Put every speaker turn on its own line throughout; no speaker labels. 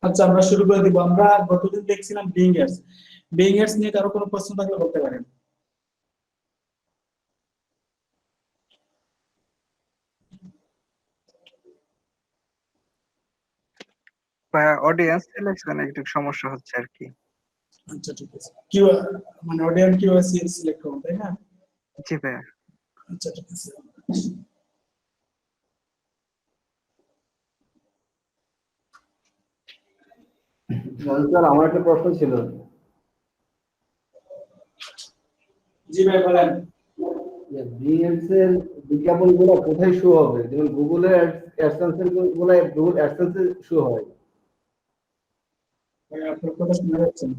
আচ্ছা, আমরা শুরু করে দিব। আমরা গতদিন দেখছিলাম বিং এডস। বিং এডস নিয়ে কারো কোনো প্রশ্ন থাকলে বলতে পারেন।
অডিয়েন্স সিলেকশনে একটু সমস্যা হচ্ছে আর কি।
আচ্ছা ঠিক আছে, কিউ মানে অডিয়েন্স কিভাবে সিলেক্ট করব, তাই না?
জি ভাইয়া।
আচ্ছা ঠিক আছে।
স্যার আমার একটা প্রশ্ন ছিল।
জি ভাই বলেন।
বিএডস এর বিজ্ঞাপনগুলো কোথায় শো হবে? যেমন গুগলে অ্যাডসেন্সের গুলো গুগল অ্যাডসেন্সে শো হয়।
ভাই আপনার কথা শোনা যাচ্ছে না।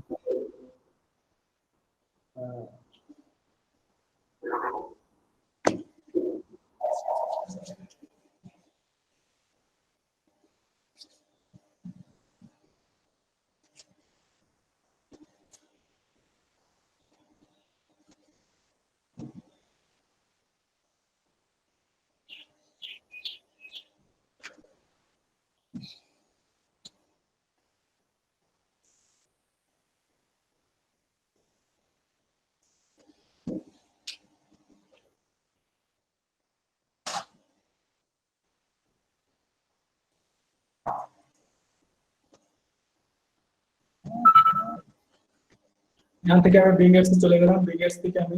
এখান থেকে আমি বিং এডস চলে গেলাম। বিং এডস থেকে আমি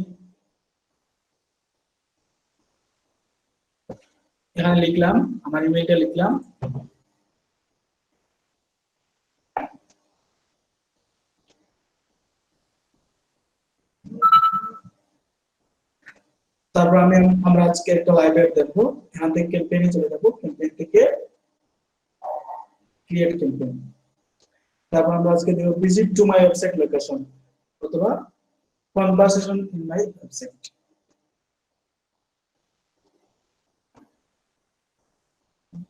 এখানে লিখলাম, আমার ইমেইলটা লিখলাম। তারপর আমরা আজকে একটা লাইভ অ্যাড দেখবো। এখান থেকে ক্যাম্পেইনে চলে যাবো, ক্যাম্পেইন থেকে ক্রিয়েট ক্যাম্পেইন। তারপর আমরা আজকে দেব visit to my website location অথবা কনভারসেশন ইন মাই ওয়েবসাইট।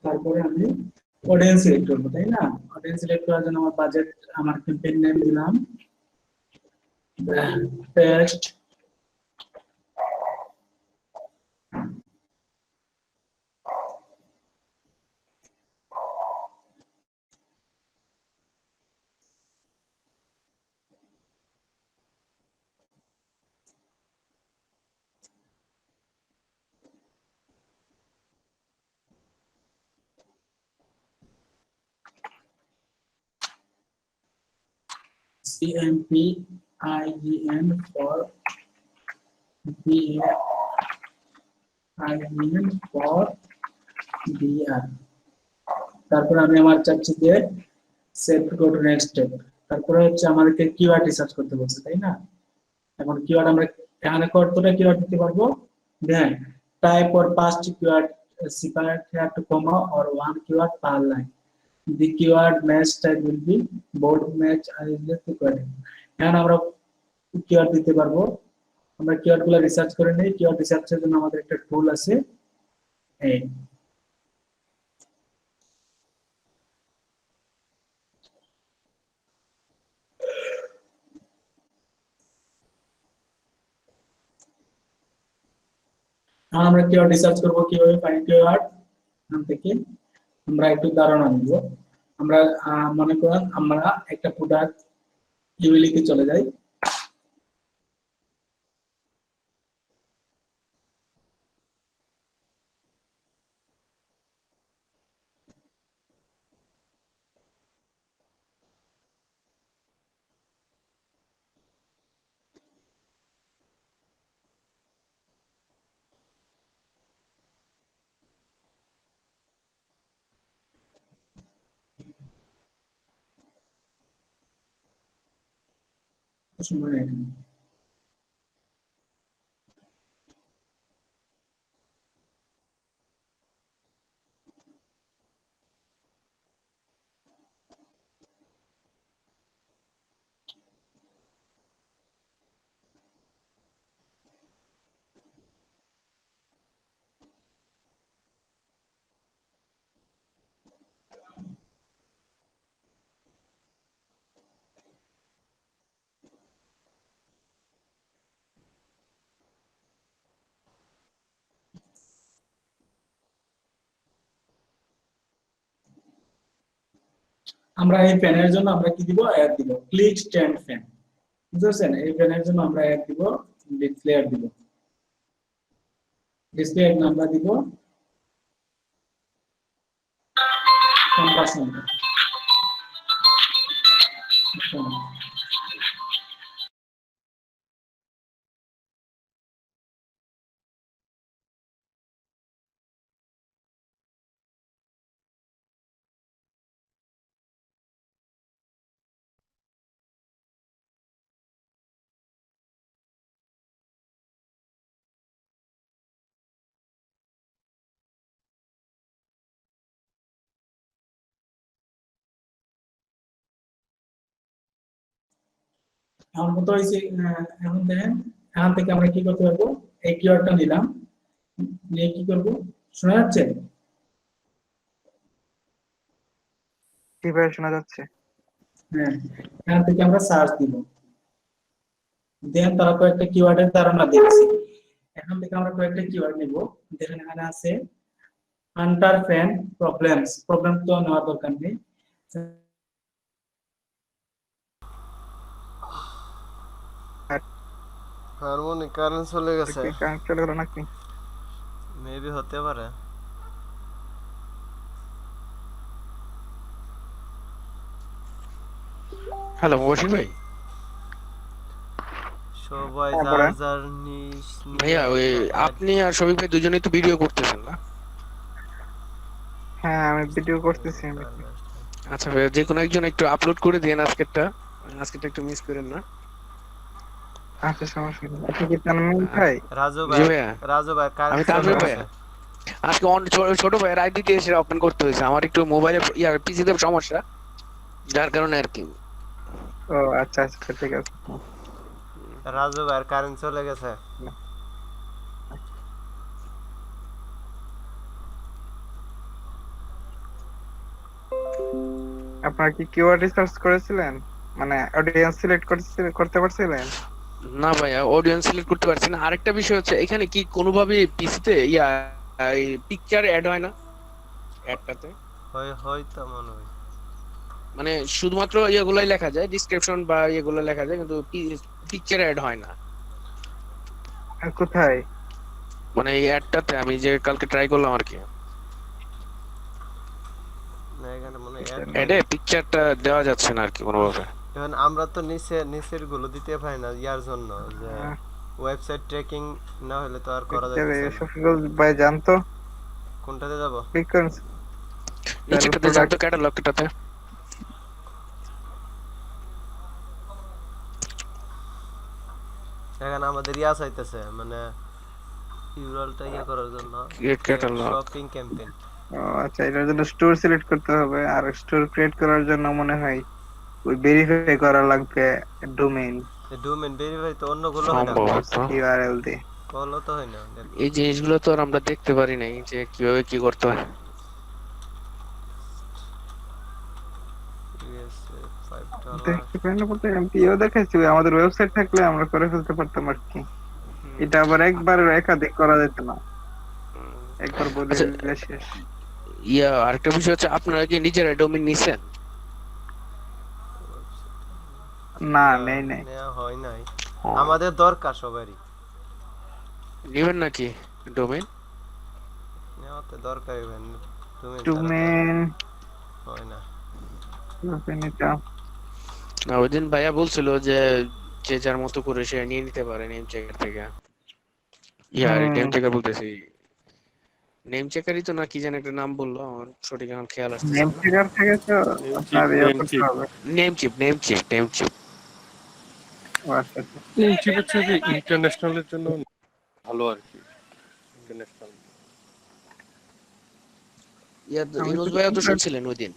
তারপরে আমি অডিয়েন্স সিলেক্ট করবো, তাই না? অডিয়েন্স সিলেক্ট করার জন্য আমার বাজেট, আমার ক্যাম্পেইন নেম দিলাম paste. CMPIEN for BAIEN for BR। তারপর আমি আমার চাচ্ছি যে save go to next step. তারপরে হচ্ছে আমাদেরকে কিওয়ার্ড রিসার্চ করতে বলছে, তাই না? এখন কিওয়ার্ড আমরা এখানে কতটা কিওয়ার্ড দিতে পারবো? দেন type or past keyword separate here to comma or one keyword per line. The keyword match type will be bold match and is equal. এখন আমরা কিওয়ার্ড দিতে পারবো। আমরা কিওয়ার্ড গুলো রিসার্চ করে নেই। কিওয়ার্ড রিসার্চের জন্য আমাদের একটা টুল আছে, এই এখন আমরা কিওয়ার্ড রিসার্চ করব কিভাবে ফাইন্ড কিওয়ার্ড। এখান থেকে আমরা একটু ধারণা নিব। আমরা মনে করেন আমরা একটা প্রোডাক্ট ইউএলিতে চলে যাই। সময় নেই। আমরা এই ফ্যানের জন্য আমরা কি দিব, অ্যাড দিব, ক্লিক স্ট্যান্ড ফ্যান। বুঝতে পারছেন? এই ফ্যানের জন্য আমরা অ্যাড দিব, ডিসপ্লে অ্যাড দিব, ডিসপ্লে অ্যাড আমরা দিব কম্পাস নাম্বার। এখন কত হয়েছে, এখন দেখেন এখান থেকে আমরা কি করতে পারবো, এই কিওয়ার্ডটা নিলাম, নিয়ে কি করব, শোনা যাচ্ছে?
কিভাবে শোনা যাচ্ছে?
হ্যাঁ, এখান থেকে আমরা সার্চ দিব, দেন তারা কয়েকটা কিওয়ার্ডের ধারণা দিচ্ছি। এখান থেকে আমরা কয়েকটা কিওয়ার্ড নিব। দেখেন এখানে আছে হান্টার ফ্যান প্রবলেমস, প্রবলেম তো নেওয়ার দরকার নেই।
হারমোনি কারেন্ট চলে গেছে,
কারেন্ট চলে গেল নাকি?
মেবি হতে পারে।
হ্যালো মুবাশির ভাই।
সবাই
হ্যাঁ,
যার
বলেন।
যার নিজ
ভাইয়া ওই আপনি আর শফিক ভাই দুজনেই তো ভিডিও করতেছেন না?
হ্যাঁ, আমি ভিডিও করতেছি।
আচ্ছা ভাইয়া, যে কোনো একজন একটু আপলোড করে দেন আজকেরটা, আজকেরটা একটু মিস করেন না।
আচ্ছা, সমস্যা নেই। আপনি কি তানমিম ভাই?
রাজু
জি
ভাই,
ভাইয়া,
রাজু ভাই
আমি
কারেন্ট
তানভীর
চলে
ভাইয়া।
গেছে।
আজকে ছোট ভাইয়ের আইডি দিয়ে এসে ওপেন করতে হয়েছে, আমার একটু মোবাইলে ইয়ার পিসিতে সমস্যা, যার কারণে আর কি।
ও আচ্ছা আচ্ছা, ঠিক আছে।
রাজু ভাইয়ের কারেন্ট চলে গেছে।
আপনারা কি কিওয়ার্ড রিসার্চ করেছিলেন, মানে অডিয়েন্স সিলেক্ট করতে পারছিলেন?
না ভাইয়া, অডিয়েন্স সিলেক্ট করতে পারছি না। আরেকটা বিষয় হচ্ছে এখানে কি কোনোভাবে পিসিতে ইয়া এই পিকচার অ্যাড হয় না অ্যাডটাতে?
হয়তো মনে হয়
মানে শুধুমাত্র ইয়েগুলাই লেখা যায়, ডেসক্রিপশন বা ইয়েগুলো লেখা যায়, কিন্তু পিকচার অ্যাড হয় না।
আর কোথায়?
মানে এই অ্যাডটাতে আমি যে কালকে ট্রাই করলাম আর কি,
না, এখানে মনে হয় add
অ্যাডে
নাই।
পিকচারটা দেওয়া যাচ্ছে না আর কি কোনোভাবে।
এখন আমরা তো নিচের গুলো দিতে পারি না ইয়ার জন্য যে ওয়েবসাইট ট্র্যাকিং না হলে তো আর করা যাচ্ছে না।
শফিকুল ভাই জানতো
কোনটাতে যাব?
ক্লিক করুন।
নিচেটাতে যান তো, ক্যাটালগটাতে।
এখানে আমাদের ইয়া চাইতেছে, মানে ইউআরএলটা ইয়া করার জন্য
ক্রিয়েট ক্যাটালগ।
Shopping campaign.
ও আচ্ছা, এটার জন্য স্টোর সিলেক্ট করতে হবে, আর স্টোর ক্রিয়েট করার জন্য মনে হয় ওই ভেরিফাই করা লাগবে ডোমেইন
ডোমেইন ভেরিফাই তো অন্যগুলো হয় না,
সম্ভবত
ইউআরএল দিয়ে।
কলও তো হয় না।
এই জিনিসগুলো তো আর আমরা দেখতে পারি নাই যে কিভাবে কি করতে হয়।
$5
দেখতে পাই না বলতে এমপিও দেখাইছি, আমাদের ওয়েবসাইট থাকলে আমরা করে ফেলতে পারতাম আর কি। এটা আবার একবার একাধিক করা যেত না, একবার বলে
আচ্ছা,
দিলে শেষ।
ইয়া আরেকটা বিষয় হচ্ছে, আপনারা কি নিজেরা ডোমেইন নিছেন?
না, নেই নেই।
নেওয়া হয় নাই, আমাদের দরকার সবারই
নেবেন নাকি ডোমেইন?
নেওয়া তো দরকার, ইভেন
ডোমেইন
হয় না।
এটা
না, ওই দিন ভাইয়া বলছিল যে যে যার মতো করে সে নিয়ে নিতে পারে নেম চেকার থেকে। ইয়ার নেম চেকার বলতেছি, নেম চেকারই তো না কি জানি একটা নাম বললো, আমার সঠিক এখন খেয়াল আসতেছে
নেম
না।
ফিগার থেকে তো আপনার ইয়ে করতে হবে।
Name chip.
ও আচ্ছা আচ্ছা।
ঠিক হচ্ছে যে ইন্টারন্যাশনালের জন্য ভালো আর কি, ইন্টারন্যাশনাল।
ইউনুস ভাইয়া তো শুনছিলেন ওই দিন।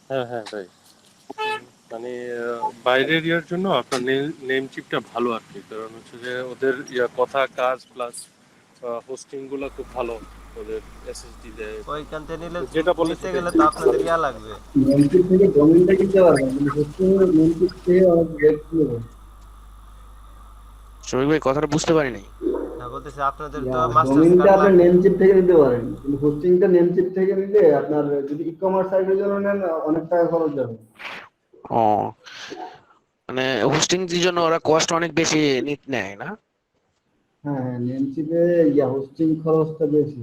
হ্যাঁ হ্যাঁ ভাই, মানে বাইরের ইয়ার জন্য আপনার নেম চিপটা ভালো আর কি, কারণ হচ্ছে যে ওদের কথা কাজ প্লাস হোস্টিং গুলো খুব ভালো, ওদের এসএসডি দেয়।
ওইখান থেকে নিলে
যেটা বলে
নিতে গেলে তো আপনাদের ইয়া লাগবে।
মেমটির থেকে ডোমেইনটা কিনতে পারবেন, কিন্তু হোস্টিং মেমটির থেকে অনেক রেট নেবে।
শফিক ভাই কথাটা বুঝতে পারি নাই।
না বলতেছি আপনাদের তো
ইয়া
মাস্টার্স
ডোমেইনটা
কার্ড
আপনার
লাগবে।
নেমচিপ থেকে নিতে পারেন, কিন্তু হোস্টিংটা নেমচিপ থেকে নিলে আপনার যদি ই কমার্স সাইটের জন্য নেন অনেক টাকা খরচ যাবে।
ও মানে হোস্টিং এর জন্য ওরা কস্ট অনেক বেশি নেয় না?
হ্যাঁ হ্যাঁ, নেমচিপে হোস্টিং খরচটা বেশি।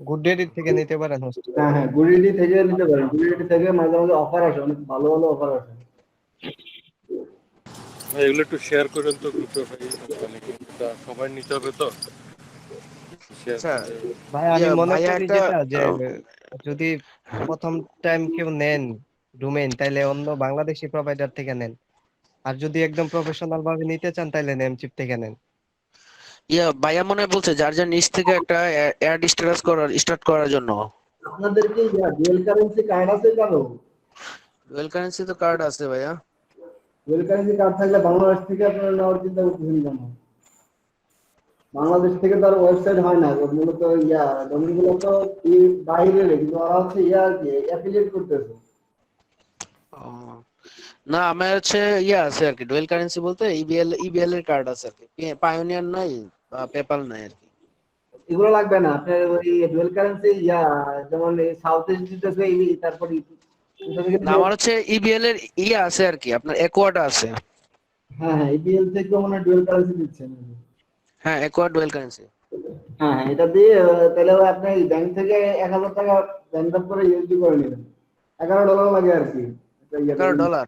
গুডডেডি থেকে নিতে পারেন হোস্টেল।
হ্যাঁ হ্যাঁ, গুডিডি থেকে নিতে পারেন। গুডিডি থেকে মাঝে মাঝে অফার আসে, অনেক ভালো ভালো অফার আসে।
ভাই এগুলো একটু শেয়ার করেন তো গ্রুপে ভাই, মানে কি এটা সবাই নিতে হবে তো শেয়ার
আচ্ছা
করে।
ভাই আমি মনে
ভাইয়া
করি
একটা
যেটা যে যদি প্রথম টাইম কেউ নেন ডোমেইন, তাইলে অন্য বাংলাদেশি প্রোভাইডার থেকে নেন। আর যদি একদম প্রফেশনাল ভাবে নিতে চান তাইলে নেমচিপ থেকে নেন।
ভাইয়া মনে হয় বলছে যার যার নিচ থেকে একটা অ্যাড স্টার্ট করার জন্য।
আপনাদের কি ডুয়েল কারেন্সি কার্ড আছে কারো?
ডুয়াল কারেন্সি তো কার্ড আছে ভাইয়া।
ডুয়েল কারেন্সি কার্ড থাকলে বাংলাদেশ থেকে আপনারা নেওয়ার চিন্তা করতেছেন কেন? বাংলাদেশ থেকে তার ওয়েবসাইট হয় না, ওর মূলত ডোমেইন গুলো তো বাইরের, কিন্তু ওরা হচ্ছে কি অ্যাফিলিয়েট করতেছে।
ও, না আমার হচ্ছে আছে আর কি, ডুয়াল কারেন্সি বলতে ইবিএল এর কার্ড আছে আর কি, পায়োনিয়ার নাই বা পেপাল নাই আর কি।
এগুলো লাগবে না আপনার। ওই ডুয়েল কারেন্সি যেমন সাউথ ইস্ট দিতেছে, তারপর এটা থেকে
না আমার হচ্ছে ইবিএল এর আছে আর কি, আপনার একোয়াটা আছে।
হ্যাঁ হ্যাঁ, ইবিএল থেকে মানে ডুয়েল কারেন্সি দিচ্ছেন।
হ্যাঁ একোয়াড ডুয়াল কারেন্সি।
হ্যাঁ হ্যাঁ, এটা দিয়ে তাহলে আপনি ব্যাংক থেকে 1000 টাকা ব্যাংক ড্রাফট করে ইউএসডি করে নেবেন। $11 লাগে আর কি। এটা
$11।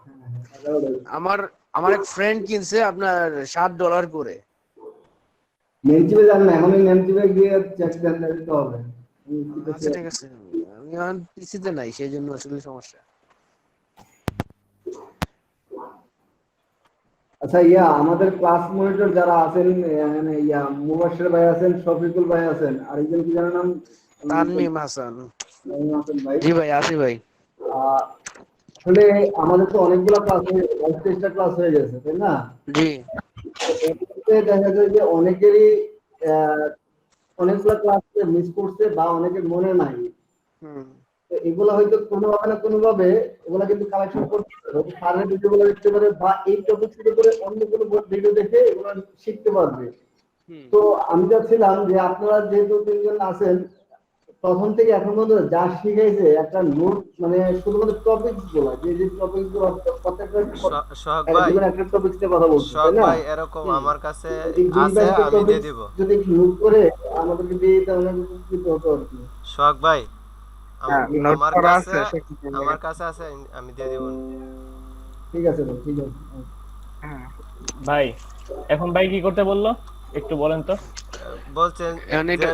হ্যাঁ হ্যাঁ, $11।
আমার আমার এক ফ্রেন্ড কিনছে আপনার $7 করে।
নেমচিপে যান না, এখনই নেমচিপে গিয়ে চেক দেন, দিতে হবে।
আচ্ছা ঠিক আছে, আমি এখন পিসিতে নাই সেই জন্য আসলে সমস্যা।
আচ্ছা, আমাদের ক্লাস মনিটর যারা আছেন, মানে মুবাশশির ভাই আছেন, শফিকুল ভাই আছেন, আরেকজন কি জানেন নাম?
তানমিম হাসান।
আছেন ভাই।
জি ভাই আসি ভাই।
আহ, আসলে আমাদের তো অনেকগুলো ক্লাস হয়ে গেছে, 22টা ক্লাস হয়ে গেছে, তাই না?
জি
তো এর মধ্যে দেখা যায় যে অনেকেরই আহ, অনেকগুলো ক্লাস মিস করছে বা অনেকের মনে নাই।
হুম
তো এগুলো হয়তো কোনোভাবে না কোনোভাবে এগুলো কিন্তু কালেকশন করতে হবে, স্যারের ভিডিওগুলো দেখতে পারে বা এই টপিকের উপরে অন্য কোনো ভিডিও দেখে এগুলো শিখতে পারবে।
হুম
তো আমি চাচ্ছিলাম যে আপনারা যেহেতু তিনজন আছেন, তখন থেকে এখন পর্যন্ত যা শিখাইছে একটা নোট, মানে শুধুমাত্র টপিকস গুলা, যে যে টপিকস গুলো প্রত্যেকটা
সোহাগ ভাই,
জীবনে একটা টপিকস নিয়ে কথা বলছে,
সোহাগ
তাই না?
ভাই এরকম আমার কাছে
এই 20-22
আছে, আমি দিয়ে
টপিকস
দিব।
যদি একটু নোট করে আমাদেরকে দিয়ে দিতে অনেক উপকৃত হতো আর কি।
সোহাগ ভাই,
হ্যাঁ নোট
আমার
করা
কাছে
আছে সব কিছু
আমার কাছে আছে, আমি দিয়ে দিব।
ঠিক আছে ভাই, ঠিক আছে।
হ্যাঁ
ভাই এখন ভাই কি করতে বললো একটু বলেন তো।
বলছেন
এখন
যে
এটা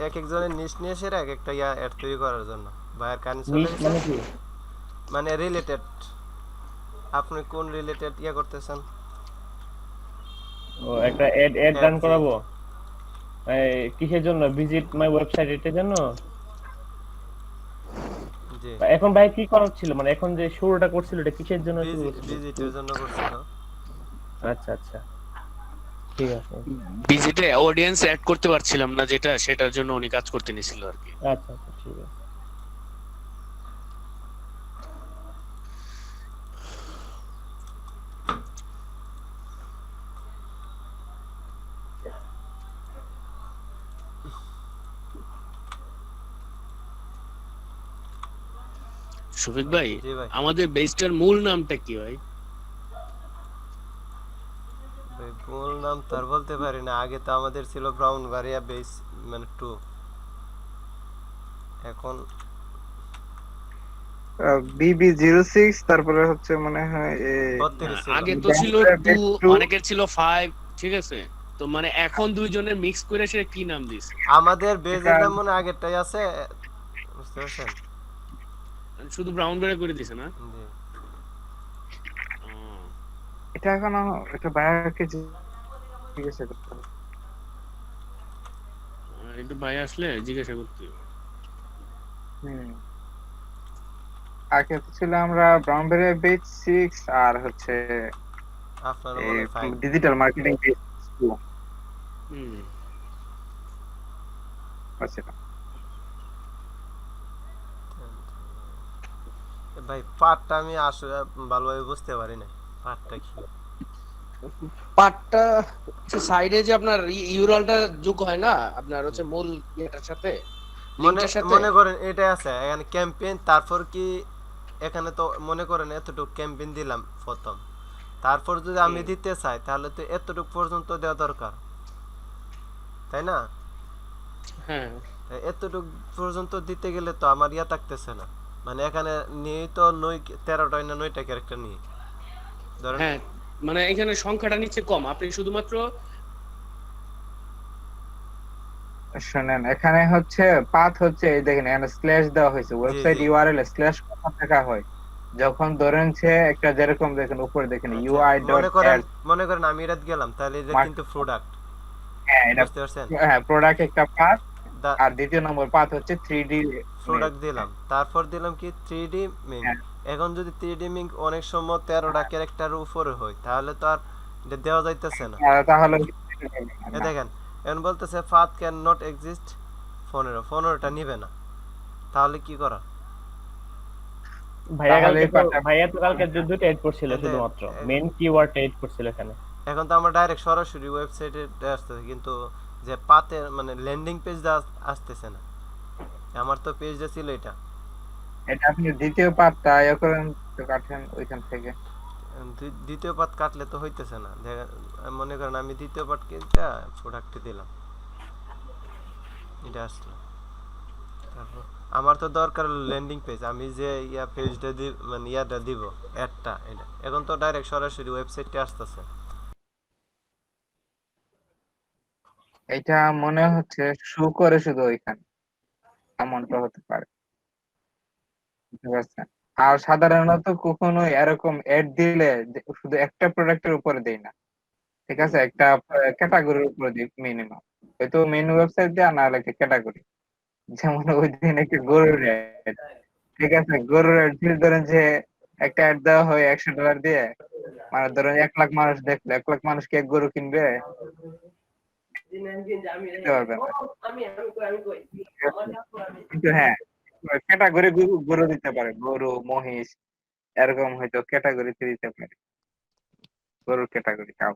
এক একজনের নিশ নিয়ে এসে এক একটা অ্যাড তৈরি করার জন্য। ভাইয়ের কারেন্ট চলে
নিশ
গেছে,
মানে কি?
মানে রিলেটেড, আপনি কোন রিলেটেড করতেছেন?
ও একটা এড
অ্যাড,
রান
জি।
করাবো। এই কিসের জন্য? ভিজিট মাই ওয়েবসাইট এটার জন্য?
জি,
এখন ভাই কি করার ছিল, মানে এখন যে শুরুটা করছিল এটা কিসের জন্য শুরু করছিল?
ভিজিটের জন্য করছিল।
আচ্ছা আচ্ছা ঠিক আছে।
ভিজিটে অডিয়েন্স অ্যাড করতে পারছিলাম না, যেটা সেটার জন্য উনি কাজ করতে নিছিল আর কি।
আচ্ছা আচ্ছা ঠিক আছে।
শফিক ভাই,
জি ভাই।
আমাদের বেসটার মূল নামটা কি ভাই?
ভাই মূল নাম তো আর বলতে পারি না, আগে তো আমাদের ছিল ব্রাউনবারিয়া বেস, মানে 2। এখন
BB06, তারপরে হচ্ছে মনে হয়
32 ছিল।
আগে তো ছিল 2, অনেকের ছিল 5, ঠিক আছে? তো মানে এখন দুইজনের মিক্স করে সে কি নাম দিছে?
আমাদের বেজের নাম মনে হয় আগেরটাই আছে, বুঝতে পারছেন?
শুধু ব্রাউন বেড়ে করে দিছে না?
জি।
ও,
এটা এখনো এটা বায়ারকে জিজ্ঞাসা করতে হবে।
একটু ভাই আসলে জিজ্ঞাসা করতে হবে।
হুম, আগে তো ছিল আমরা ব্রাউনবেরিয়া বেচ 6 আর হচ্ছে
আপনার মনে হয় 5।
ডিজিটাল মার্কেটিং বেচ 2
হুম
আছে।
ভাই পার্টটা আমি আসলে ভালোভাবে বুঝতে পারি না, পার্টটা কি?
পার্টটা সাইডে যে আপনার ইউআরএলটা যোগ হয় না আপনার হচ্ছে মূল ইয়েটার সাথে,
মনে
লিংকটার সাথে।
মনে করেন এটাই আছে এখানে ক্যাম্পেইন, তারপর কি এখানে তো মনে করেন এতটুকু ক্যাম্পেইন দিলাম প্রথম, তারপর যদি আমি দিতে চাই তাহলে তো এতটুকু পর্যন্ত দেওয়া দরকার, তাই না?
হ্যাঁ
এতটুকু পর্যন্ত দিতে গেলে তো আমার ইয়া থাকতেছে না, মানে এখানে নিয়ে তো 13টা না 9টা ক্যারেক্টার নিয়ে ধরেন।
হ্যাঁ, মানে এখানে সংখ্যাটা নিচে কম, আপনি শুধুমাত্র
শুনেন, এখানে হচ্ছে পাথ হচ্ছে এই দেখেন এখানে স্ল্যাশ দেওয়া হয়েছে, ওয়েবসাইট
জি।
ইউআরএল স্ল্যাশ কথা লেখা হয় যখন ধরেন সে একটা, যেরকম দেখেন উপরে দেখেন
আচ্ছা,
ইউআই ডট
মনে করেন আমি এটা গেলাম, তাহলে এটা কিন্তু প্রোডাক্ট,
হ্যাঁ এটা,
বুঝতে পারছেন?
হ্যাঁ প্রোডাক্ট একটা পাথ, আর দ্বিতীয় নম্বর পাথ হচ্ছে 3D
প্রোডাক্ট দিলাম, তারপর দিলাম কি 3D মিম।
হ্যাঁ।
এখন যদি 3D মিম অনেক সময় 13টা ক্যারেক্টার উপরে হয় তাহলে তো আর এটা দেওয়া যাইতেছে না।
তাহলে
এ দেখেন এখন বলতেছে পাথ ক্যান নট এক্সিস্ট 15টা নিবে না, তাহলে কি করা?
তাহলে
ভাইয়া তো কালকে দুটো এড করছিল, শুধুমাত্র মেন কিওয়ার্ড এড করছিল এখানে।
এখন তো আমরা ডাইরেক্ট সরাসরি ওয়েবসাইটে আসতেছে, কিন্তু যে পাতের মানে ল্যান্ডিং পেজ আসতেছে না। আমার তো পেজটা ছিল এটা।
এটা আপনি দ্বিতীয় পাতটা ইয়ে করেন তো, কাটেন ওইখান থেকে।
দ্বিতীয় পাত কাটলে তো হইতেছে না। মনে করেন আমি দ্বিতীয় পাত কিনটা প্রোডাক্টে দিলাম, এটা আসলো। তারপর আমার তো দরকার ল্যান্ডিং পেজ, আমি যে ইয়া পেজটা দিব মানে ইয়াটা দিব অ্যাডটা, এটা এখন তো ডাইরেক্ট সরাসরি ওয়েবসাইটে আসতেছে।
এটা মনে হচ্ছে শো করে শুধু ওইখানে, এমনটা হতে পারে, বুঝতে পারছেন? আর সাধারণত কখনো এরকম এড দিলে শুধু একটা প্রোডাক্টের উপরে দেই না, ঠিক আছে, একটা ক্যাটাগরির উপরে দিই মিনিমাম, হয়তো মেন ওয়েবসাইট দেওয়া না হলে একটা ক্যাটাগরি। যেমন ওই দিন একটা গরুর অ্যাড, ঠিক আছে, গরুর অ্যাড ধরেন যে একটা অ্যাড দেওয়া হয় $100 দিয়ে, মানে ধরেন 1 লাখ মানুষ দেখলে 1 লাখ মানুষ কি এক গরু কিনবে? কিনতে পারবে না। কিন্তু হ্যাঁ, ক্যাটাগরি গরু দিতে পারে, গরু মহিষ এরকম হয়তো ক্যাটাগরিতে দিতে পারে, গরুর ক্যাটাগরি কাউ।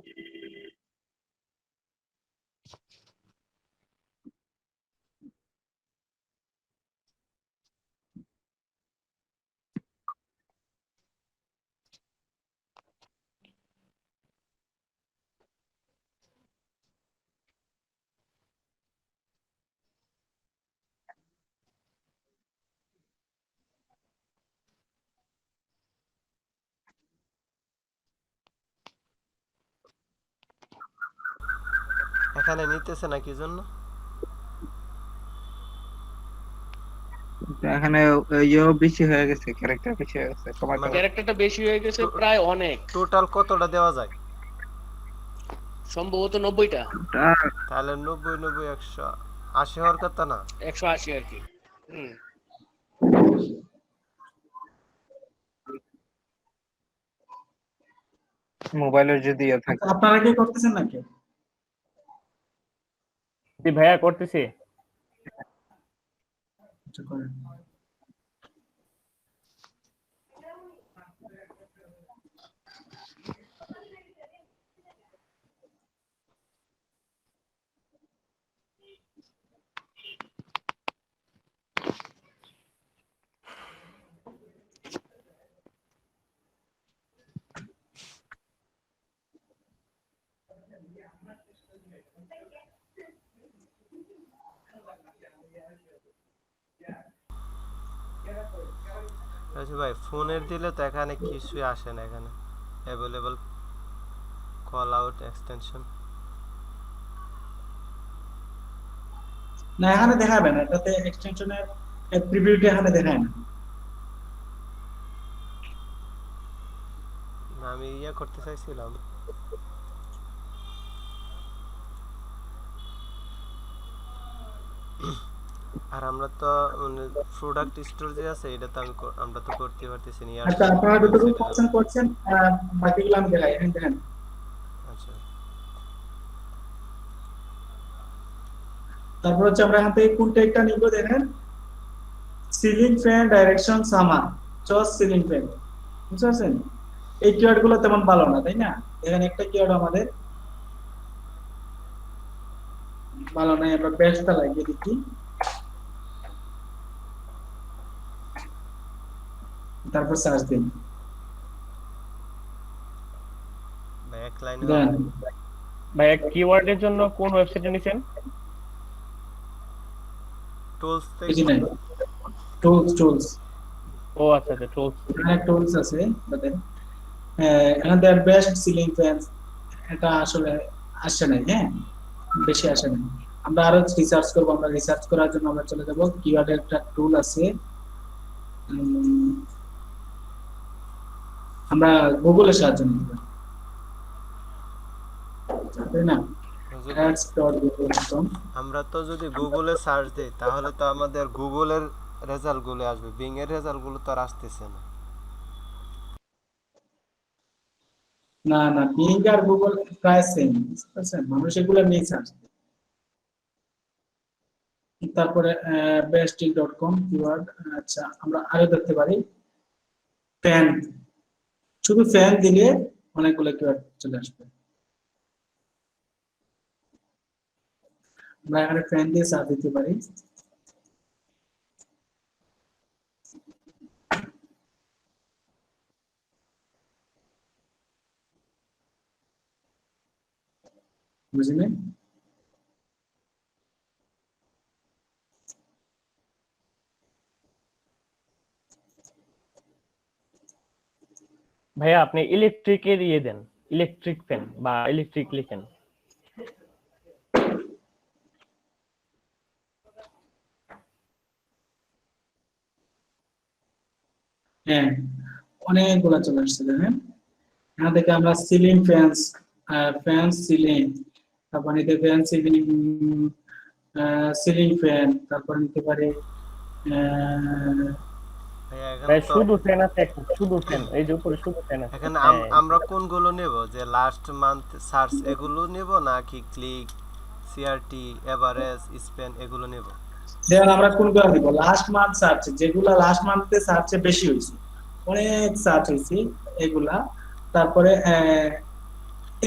এখানে নিতেছে না কি জন্য?
এখানে ইয়েও বেশি হয়ে গেছে, ক্যারেক্টার বেশি হয়ে গেছে, সময়
মানে
ক্যারেক্টারটা বেশি হয়ে গেছে, প্রায় অনেক,
টোটাল কতটা দেওয়া যায়?
সম্ভবত 90টা।
তাহলে 90 90 180 হওয়ার কথা না?
180 আর কি।
মোবাইলের যদি ইয়ে থাকে।
আপনারা কি করতেছেন নাকি?
জি ভাইয়া করতেছি।
আচ্ছা, করেন।
আচ্ছা ভাই, ফোনের দিলে তো এখানে কিছুই আসে না, এখানে অ্যাভেলেবল কল আউট এক্সটেনশন।
না, এখানে দেখাবে না, এটাতে এক্সটেনশনের প্রিভিউটা এখানে দেখায় না।
আমি ইয়ে করতে চাইছিলাম, আর আমরা তো প্রোডাক্ট স্টোর যে আছে এটা তো আমরা তো করতে পারতেছি না।
আচ্ছা, আপনারা যতটুকু কোশ্চেন করছেন বাকিগুলো আমি দেখাই, এখানে দেখেন।
আচ্ছা,
তারপর হচ্ছে আমরা এখান থেকে কোন ট্যাগটা নিব দেখেন, সিলিং ফ্যান ডাইরেকশন সামার চস সিলিং ফ্যান, বুঝতে পারছেন? এই কিওয়ার্ড গুলো তেমন ভালো না, তাই না? এখানে একটা কিওয়ার্ড আমাদের ভালো নাই, আমরা বেস্টটা লাগিয়ে দিচ্ছি, তারপর সার্চ দিন।
ভাই এক লাইনে
দেন
হবে?
ভাইয়া কিওয়ার্ডের জন্য কোন ওয়েবসাইটে নিছেন?
টুলস
এই
থেকে।
যে নাই, টুলস
ও আচ্ছা আচ্ছা, টুলস।
এখানে টুলস আছে তাদের, এখানে দেয়ার বেস্ট সিলিং ফ্যান, এটা আসলে আসে নাই, হ্যাঁ বেশি আসে নাই। আমরা আরো রিসার্চ করবো, আমরা রিসার্চ করার জন্য আমরা চলে যাব কিওয়ার্ডের একটা টুল আছে, আমরা গুগলের সাহায্য নিতে পারি, তাই না?
যদি
ads.google.com।
আমরা তো যদি গুগলে সার্চ দিই তাহলে তো আমাদের গুগলের রেজাল্ট গুলো আসবে, বিং এর রেজাল্ট গুলো তো আর আসতেছে না।
না না, বিং আর গুগল প্রায় সেম, বুঝতে পারছেন? মানুষ এগুলো নিয়ে সার্চ। তারপরে best.com কিওয়ার্ড। আচ্ছা, আমরা আরো দেখতে পারি ফ্যান, শুধু ফ্যান দিলে অনেকগুলো কিওয়ার্ড চলে আসবে। আমরা এখানে ফ্যান দিয়ে সার্চ দিতে পারি। বুঝলেন?
ভাইয়া আপনি ইলেকট্রিকের ইয়ে দেন, ইলেকট্রিক ফ্যান বা ইলেকট্রিক লিখেন।
হ্যাঁ, অনেকগুলো চলে আসছে, দেখেন এখান থেকে আমরা সিলিং ফ্যান্স, ফ্যান সিলিং, তারপর নিতে ফ্যান সিলিং, সিলিং ফ্যান, তারপর নিতে পারি
ভাইয়া এখানে
ভাই
তো
শুধু ফ্যান আছে একটা, শুধু ফ্যান, এই যে উপরে শুধু ফ্যান আছে।
এখানে
হ্যাঁ,
আমরা কোনগুলো নেব, যে লাস্ট মান্থ সার্চ এগুলো নেব নাকি ক্লিক, সিআরটি, এভারেজ, স্পেন এগুলো নেব?
দেখেন আমরা কোনগুলো নিব, লাস্ট মান্থ সার্চ, যেগুলা লাস্ট মান্থে সার্চে বেশি হয়েছে, অনেক সার্চ হয়েছে এগুলা। তারপরে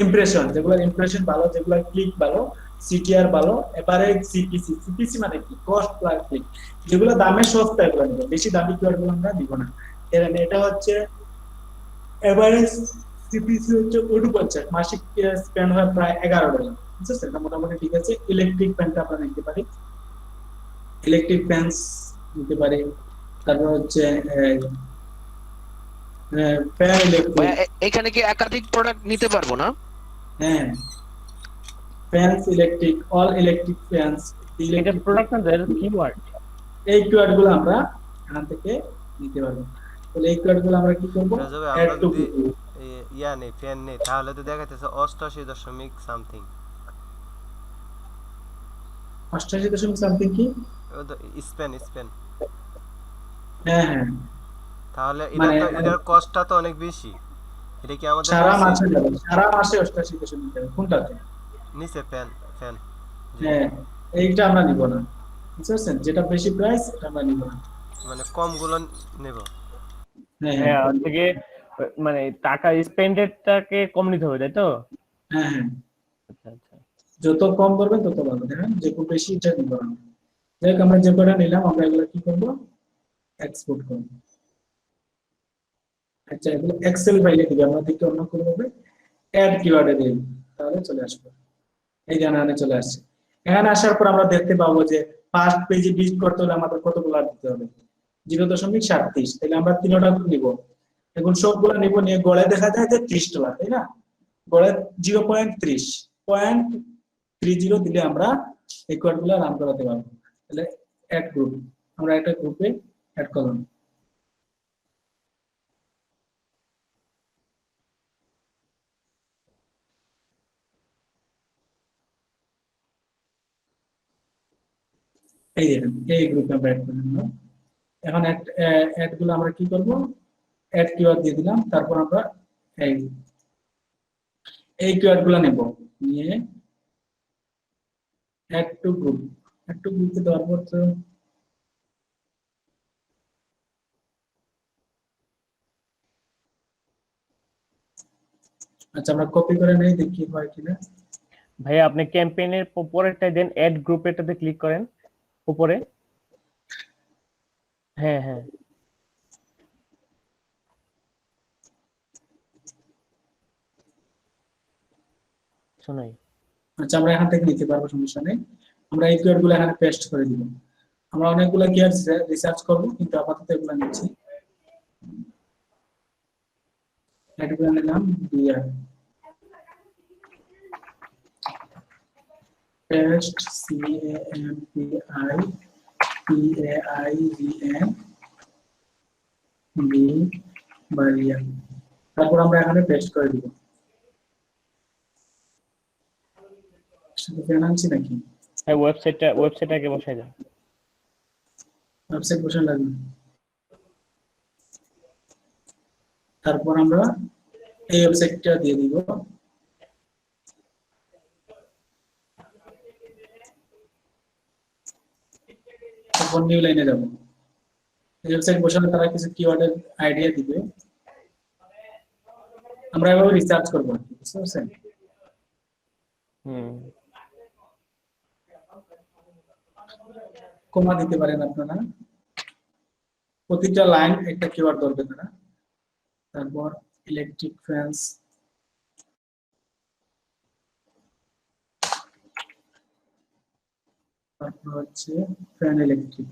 ইমপ্রেশন, যেগুলো ইমপ্রেশন ভালো, যেগুলো ক্লিক ভালো, সিটিআর ভালো, এবারে সিপিসি, সিপিসি মানে কি, কস্ট প্লাস ক্লিক, যেগুলো দামে সস্তা এগুলো নিব, বেশি দামি কিওয়ার্ডগুলো আমরা নিব না। এখানে এটা হচ্ছে এভারেজ সিপিসি হচ্ছে 49, মাসিক স্পেন্ড হয় প্রায় $11, বুঝছেন? এটা মোটামুটি ঠিক আছে। ইলেকট্রিক ফ্যানটা আমরা নিতে পারি, ইলেকট্রিক ফ্যানস নিতে পারি। তারপর হচ্ছে ফ্যান ইলেকট্রিক,
ভাইয়া এখানে কি একাধিক প্রোডাক্ট নিতে পারবো না?
হ্যাঁ fans electric, all electric fans,
এটা
ইলেকট্রিক,
প্রোডাক্ট না, কিওয়ার্ড।
এই কিওয়ার্ড গুলো আমরা এখান থেকে নিতে পারবো। তাহলে এই কিওয়ার্ড গুলো আমরা কি করব,
রাজু ভাই,
অ্যাড
আমরা
টু
যদি
গুগল।
ইয়া নেই, ফ্যান নেই, তাহলে তো দেখাইতেছে 88 সামথিং।
88 কি?
Spain Spain.
হ্যাঁ হ্যাঁ,
তাহলে
মানে
এটার কস্টটা তো অনেক বেশি। এটা কি আমাদের
সারা
নিচে
মাসে যাবে, সারা মাসে 88 যাবে কোনটাতে?
নিচে ফ্যান ফ্যান? জি।
হ্যাঁ, এইটা আমরা নিব না, বুঝতে পারছেন? যেটা বেশি প্রাইস এটা আমরা নিব না।
মানে কম গুলো নেব।
হ্যাঁ হ্যাঁ
হ্যাঁ, থেকে মানে টাকা স্পেন্ডেডটাকে কম নিতে হবে, তাই তো?
হ্যাঁ হ্যাঁ,
আচ্ছা আচ্ছা।
যত কম করবেন তত ভালো, দেখেন যে খুব বেশি এটা নিব না। যাই হোক, আমরা যে কটা নিলাম আমরা এগুলো কি করব, এক্সপোর্ট করব। আচ্ছা, এগুলো এক্সেল ফাইলে দিবে, আমরা দিকে অন্য কোনো ভাবে অ্যাড কিওয়ার্ডে দিই, তাহলে চলে আসবে। এই যে এখানে চলে আসছে। এখানে আসার পর আমরা দেখতে পাবো যে ফার্স্ট পেজে ভিজিট করতে হলে আমাদের কতগুলো দিতে হবে, 0.37। তাহলে আমরা 3টা নিব, এখন সবগুলো নিব, নিয়ে গড়ে দেখা যায় যে $30, তাই না? গড়ে 0.30 দিলে আমরা এই কোডগুলো রান করাতে পারবো। তাহলে অ্যাড গ্রুপ, আমরা একটা গ্রুপে অ্যাড করলাম। এই দেখেন, এই গ্রুপে আমরা অ্যাড করে দিলাম। এখন অ্যাড গুলো আমরা কি করব, অ্যাড কিওয়ার্ড দিয়ে দিলাম, তারপর আমরা এই এই কিওয়ার্ড গুলো নেব, নিয়ে add to group, add to গ্রুপে দেওয়ার পর তো আচ্ছা আমরা কপি করে নেই, দেখি হয় কিনা।
ভাইয়া আপনি ক্যাম্পেইনের পরেরটা দেন, অ্যাড গ্রুপেরটাতে ক্লিক করেন উপরে। হ্যাঁ হ্যাঁ, শোনাই।
আচ্ছা আমরা এখান থেকে নিতে পারবো, সমস্যা নেই। আমরা এই কিওয়ার্ড গুলো এখানে পেস্ট করে দিব। আমরা অনেকগুলো কিওয়ার্ড রিসার্চ করব, কিন্তু আপাতত এগুলো নিচ্ছি। এগুলো নিলাম বিয়ার, পেস্ট, CAMPIPAIGN বি বারিয়া। তারপর আমরা এখানে পেস্ট করে দিব। শুধু ফ্যানান্সি নাকি
হ্যাঁ, ওয়েবসাইট আগে বসাই দেন।
ওয়েবসাইট বসানো লাগবে? তারপর আমরা এই ওয়েবসাইটটা দিয়ে দিব। তারপর নিউ লাইনে যাব। এই ওয়েবসাইট বসালে তারা কিছু কিওয়ার্ডের আইডিয়া দিবে, আমরা এভাবে রিসার্চ করবো, বুঝতে পারছেন?
হুম,
কমা দিতে পারেন আপনারা, প্রতিটা লাইন একটা কিওয়ার্ড ধরবে তারা। তারপর ইলেকট্রিক ফ্যান্স, তারপর হচ্ছে ফ্যান ইলেকট্রিক,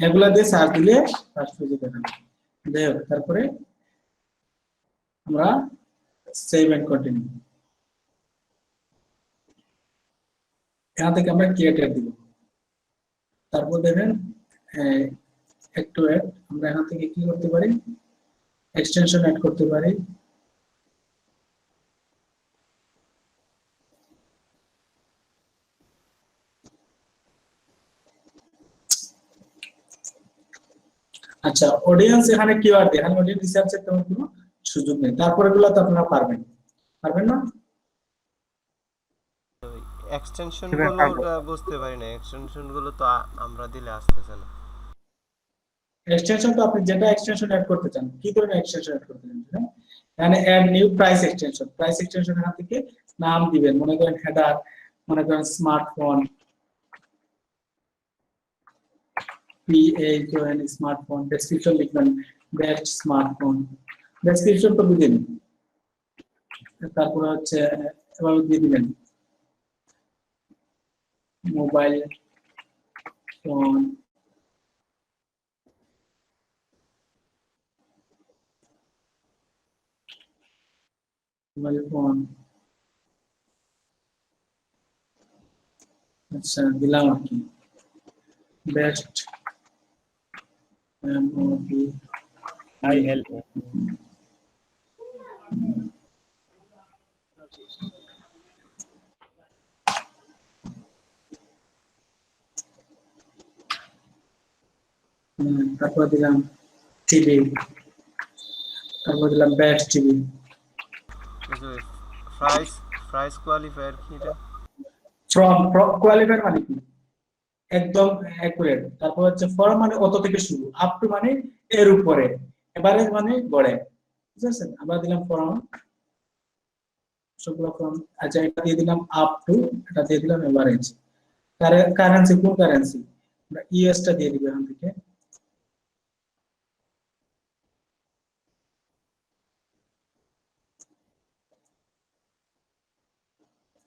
এগুলা দিয়ে সার্চ দিলে ফার্স্ট পেজে দেখাবে। যাই হোক, তারপরে আমরা সেভ এন্ড কন্টিনিউ, এখান থেকে আমরা ক্রিয়েটর দিব। তারপর দেখেন একটু অ্যাড, আমরা এখান থেকে কি করতে পারি, এক্সটেনশন অ্যাড করতে পারি। আচ্ছা অডিয়েন্স এখানে কিওয়ার্ড, এখানে অডিয়েন্স রিসার্চের তেমন কোনো সুযোগ নেই। তারপরে গুলো তো আপনারা পারবেন, পারবেন না?
এক্সটেনশন
কিভাবে
গুলো
পারবো?
ওটা বুঝতে পারি না, এক্সটেনশন গুলো তো আমরা দিলে আসতেছে না।
এক্সটেনশন তো আপনি যেটা এক্সটেনশন অ্যাড করতে চান, কি ধরনের এক্সটেনশন অ্যাড করতে চান, হ্যাঁ? এখানে add new price extension, price extension এখান থেকে নাম দিবেন, মনে করেন হেডার, মনে করেন স্মার্টফোন, PHON স্মার্টফোন, ডেসক্রিপশন লিখবেন বেস্ট স্মার্টফোন, ডেসক্রিপশন তো দিবেন। তারপর হচ্ছে এভাবে দিয়ে দিবেন মোবাইল ফোন, মোবাইল ফোন। আচ্ছা দিলাম আর কি, বেস্ট MOBI,
ILA।
তারপর দিলাম টিভি, তারপর দিলাম best TV.
Price price qualifier কি এটা?
ফ্রম কোয়ালিফায়ার মানে কি, একদম অ্যাকুরেট। তারপর হচ্ছে ফ্রম মানে অত থেকে শুরু, আপ টু মানে এর উপরে, এভারেজ মানে গড়ে, বুঝছেন? আমরা দিলাম ফ্রম, সবগুলো ফ্রম। আচ্ছা এটা দিয়ে দিলাম আপ টু, এটা দিয়ে দিলাম এভারেজ। কারেন্সি কোন কারেন্সি, আমরা ইউএস টা দিয়ে দিব এখান থেকে।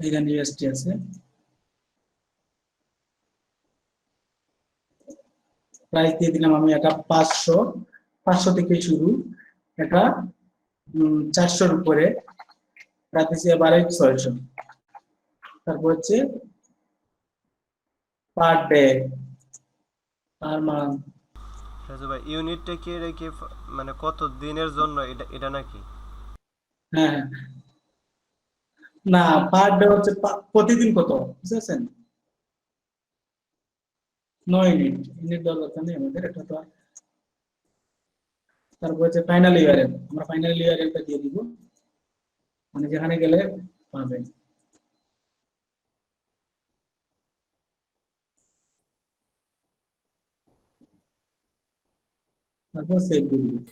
এখানে ইউএসটি আছে। প্রাইস দিয়ে দিলাম আমি এটা 500, 500 থেকে শুরু, এটা 400-র উপরে, রাখতেছি এভারেজ 600। তারপর হচ্ছে per day, per month.
Raju ভাই ইউনিটটা কি এটা কি মানে কত দিনের জন্য এটা নাকি?
হ্যাঁ হ্যাঁ, না পার ডে হচ্ছে প্রতিদিন কত, বুঝছেন? 9 ইউনিট, ইউনিট দেওয়ার দরকার নেই আমাদের, এটা তো। তারপর হচ্ছে ফাইনাল ইয়ারের, আমরা ফাইনাল ইয়ারেরটা দিয়ে দিব, মানে যেখানে গেলে পাবেন। তারপর সেভ দিয়ে দিবেন।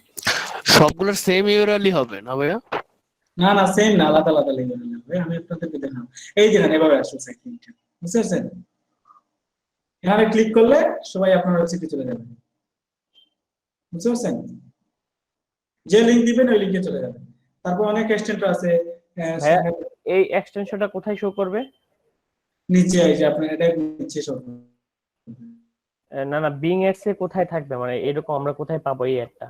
সবগুলোর সেম ইউআরএল হবে না ভাইয়া?
না না, সেম না, আলাদা আলাদা লিখে দিলাম ভাই, আমি আপনাদেরকে দেখাবো। এই দেখেন এভাবে আসছে সাইক্লিংটা, বুঝতে পারছেন? এখানে ক্লিক করলে সবাই আপনার ওয়েবসাইটে চলে যাবে, বুঝতে পারছেন? যে লিংক দিবেন ওই লিংকে চলে যাবে। তারপর অনেক এক্সটেনশন আছে,
ভাইয়া এই এক্সটেনশনটা কোথায় শো করবে?
নিচে এই যে আপনার এটা নিচে সব
না না, বিং এডস এ কোথায় থাকবে, মানে এরকম আমরা কোথায় পাবো এই অ্যাডটা?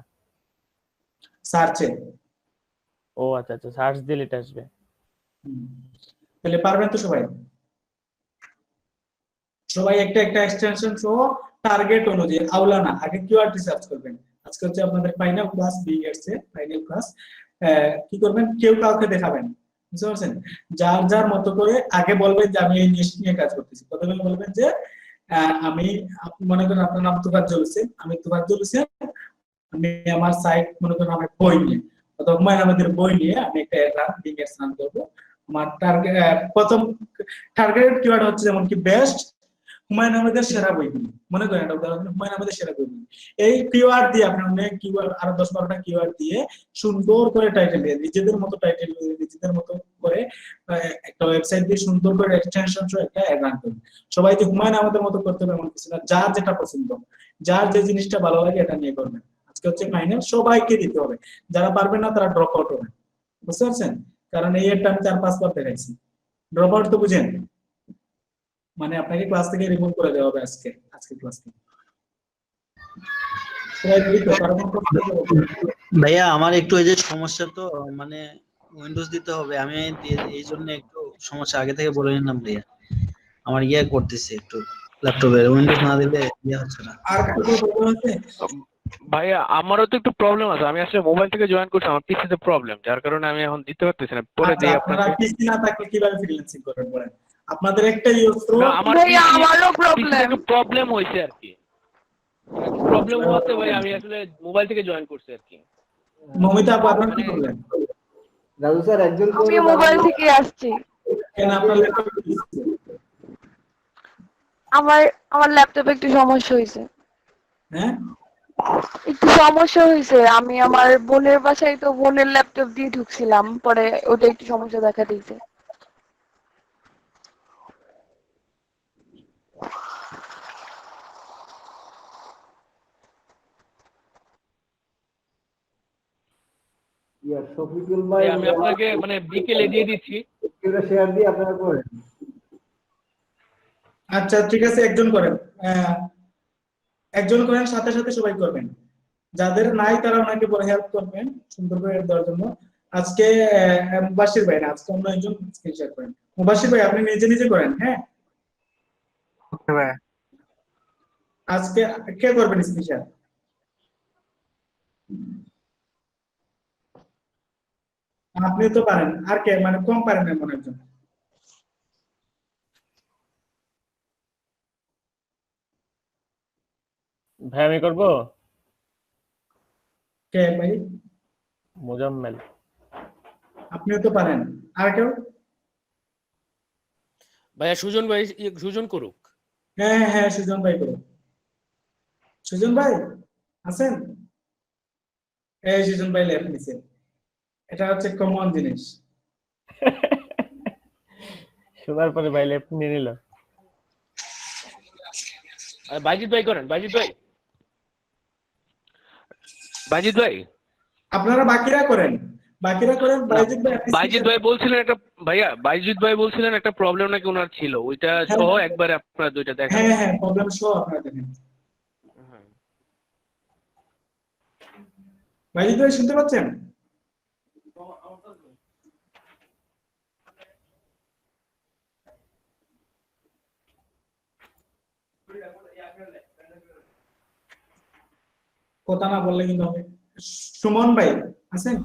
সার্চে।
ও আচ্ছা আচ্ছা, সার্চ দিলে এটা আসবে।
তাহলে পারবেন তো সবাই? সবাই একটা একটা এক্সটেনশন সহ টার্গেট অনুযায়ী, আউলা না, আগে কিওয়ার্ড রিসার্চ করবেন। আজকে হচ্ছে আপনাদের ফাইনাল ক্লাস, বিং এডস এর ফাইনাল ক্লাস। কি করবেন, কেউ কাউকে দেখাবেন, বুঝতে পারছেন? যার যার মতো করে আগে বলবেন যে আমি এই জিনিস নিয়ে কাজ করতেছি। প্রথমে বলবেন যে আমি, মনে করেন আপনার নাম তোফাজ্জল হোসেন, আমি তোফাজ্জল হোসেন, আমি আমার সাইট মনে করেন আমার বই নিয়ে অথবা হুমায়ুন আহমেদের বই নিয়ে আমি একটা বিং এডস রান করবো। আমার টার্গেট, প্রথম টার্গেট কিওয়ার্ড হচ্ছে যেমন কি বেস্ট হুমায়ুন আহমেদের সেরা বইগুলি, মনে করেন এটা উদাহরণ, হুমায়ুন আহমেদের সেরা বইগুলি। এই কিওয়ার্ড দিয়ে আপনি অনেক কিওয়ার্ড, আরো 10-12টা কিওয়ার্ড দিয়ে সুন্দর করে টাইটেল দিয়ে, নিজেদের মতো টাইটেল দিয়ে, নিজেদের মতো করে একটা ওয়েবসাইট দিয়ে সুন্দর করে এক্সটেনশন সহ একটা অ্যাড রান করবেন। সবাই যে হুমায়ুন আহমেদের মতো করতে হবে এমন কিছু না, যার যেটা পছন্দ, যার যে জিনিসটা ভালো লাগে এটা নিয়ে করবেন। আজকে হচ্ছে ফাইনাল, সবাইকে দিতে হবে, যারা পারবেন না তারা ড্রপ আউট হবে, বুঝতে পারছেন? কারণ এই একটা আমি 4-5 বার দেখাইছি। ড্রপ আউট তো বুঝেন, মানে আপনাকে ক্লাস থেকে রিমুভ করে দেওয়া হবে আজকে ক্লাস থেকে।
ভাইয়া আমার একটু এই যে সমস্যা, তো মানে উইন্ডোজ দিতে হবে, আমি এই জন্য একটু সমস্যা আগে থেকে বলে নিলাম ভাইয়া। আমার ইয়ে করতেছে একটু, ল্যাপটপে উইন্ডোজ না দিলে ইয়ে হচ্ছে না।
আর কোনো প্রবলেম আছে?
ভাইয়া আমারও তো একটু প্রবলেম আছে, আমি আসলে মোবাইল থেকে জয়েন করছি, আমার পিসিতে প্রবলেম, যার কারণে আমি এখন দিতে পারতেছি না। পরে
আচ্ছা,
দিই
আপনারা
আপনাকে।
পিসি না থাকলে কিভাবে ফ্রিল্যান্সিং করবেন বলেন? আপনাদের একটা ইউজপ্রো,
না আমার
ভাইয়া আমারও প্রবলেম।
প্রবলেম হয়েছে আর কি, প্রবলেম হওয়াতে ভাই আমি আসলে মোবাইল থেকে জয়েন করছি আর কি।
মমিতা আপু আপনার কি প্রবলেম?
রাজু স্যার একজন
আমি মোবাইল থেকে আসছি।
কেন আপনার ল্যাপটপ?
আমার ল্যাপটপে একটু সমস্যা হয়েছে।
হ্যাঁ,
একটু সমস্যা হয়েছে, আমি আমার বোনের বাসায় তো বোনের ল্যাপটপ দিয়ে ঢুকছিলাম, পরে ওটা একটু সমস্যা দেখা দিয়েছে।
শফিকুল ভাই,
আমি আপনাকে মানে বিকেলে দিয়ে দিচ্ছি,
শেয়ার দিয়ে আপনারা করেন।
আচ্ছা ঠিক আছে, একজন করেন, সাথে সাথে সবাই করবেন। যাদের নাই তারা ওনাকে পরে হেল্প করবেন সুন্দর করে দেওয়ার জন্য। আজকে মুবাশির ভাই না, আজকে অন্য একজন স্ক্রিন শেয়ার করেন। মুবাশির ভাই আপনি নিজে নিজে করেন, হ্যাঁ?
ওকে ভাই।
আজকে কে করবেন স্ক্রিন শেয়ার? আপনি তো পারেন, আর কে মানে কম পারেন এমন একজন?
ভাই আমি করব।
কে ভাই?
মুজাম্মেল।
আপনিও তো পারেন, আর কেউ?
ভাইয়া সুজন ভাই, সুজন করুক।
হ্যাঁ হ্যাঁ হ্যাঁ, সুজন ভাই করুন। সুজন ভাই আছেন? এই সুজন ভাই লেফট নিচে, এটা হচ্ছে কমন জিনিস।
শোনার পরে ভাই লেফট নিয়ে নিল।
বাইজিৎ ভাই করেন, বাইজিৎ ভাই। বাইজিৎ ভাই,
আপনারা বাকিরা করেন।
বাইজিৎ ভাই বলছিলেন একটা, ভাইয়া বাইজিৎ ভাই বলছিলেন একটা প্রবলেম নাকি ওনার ছিল, ওইটা সহ একবারে আপনারা দুইটা দেখেন।
হ্যাঁ হ্যাঁ, প্রবলেম সহ আপনারা দেখেন। বাইজিৎ ভাই শুনতে পাচ্ছেন? কথা না বললে কিন্তু হবে। সুমন ভাই আছেন?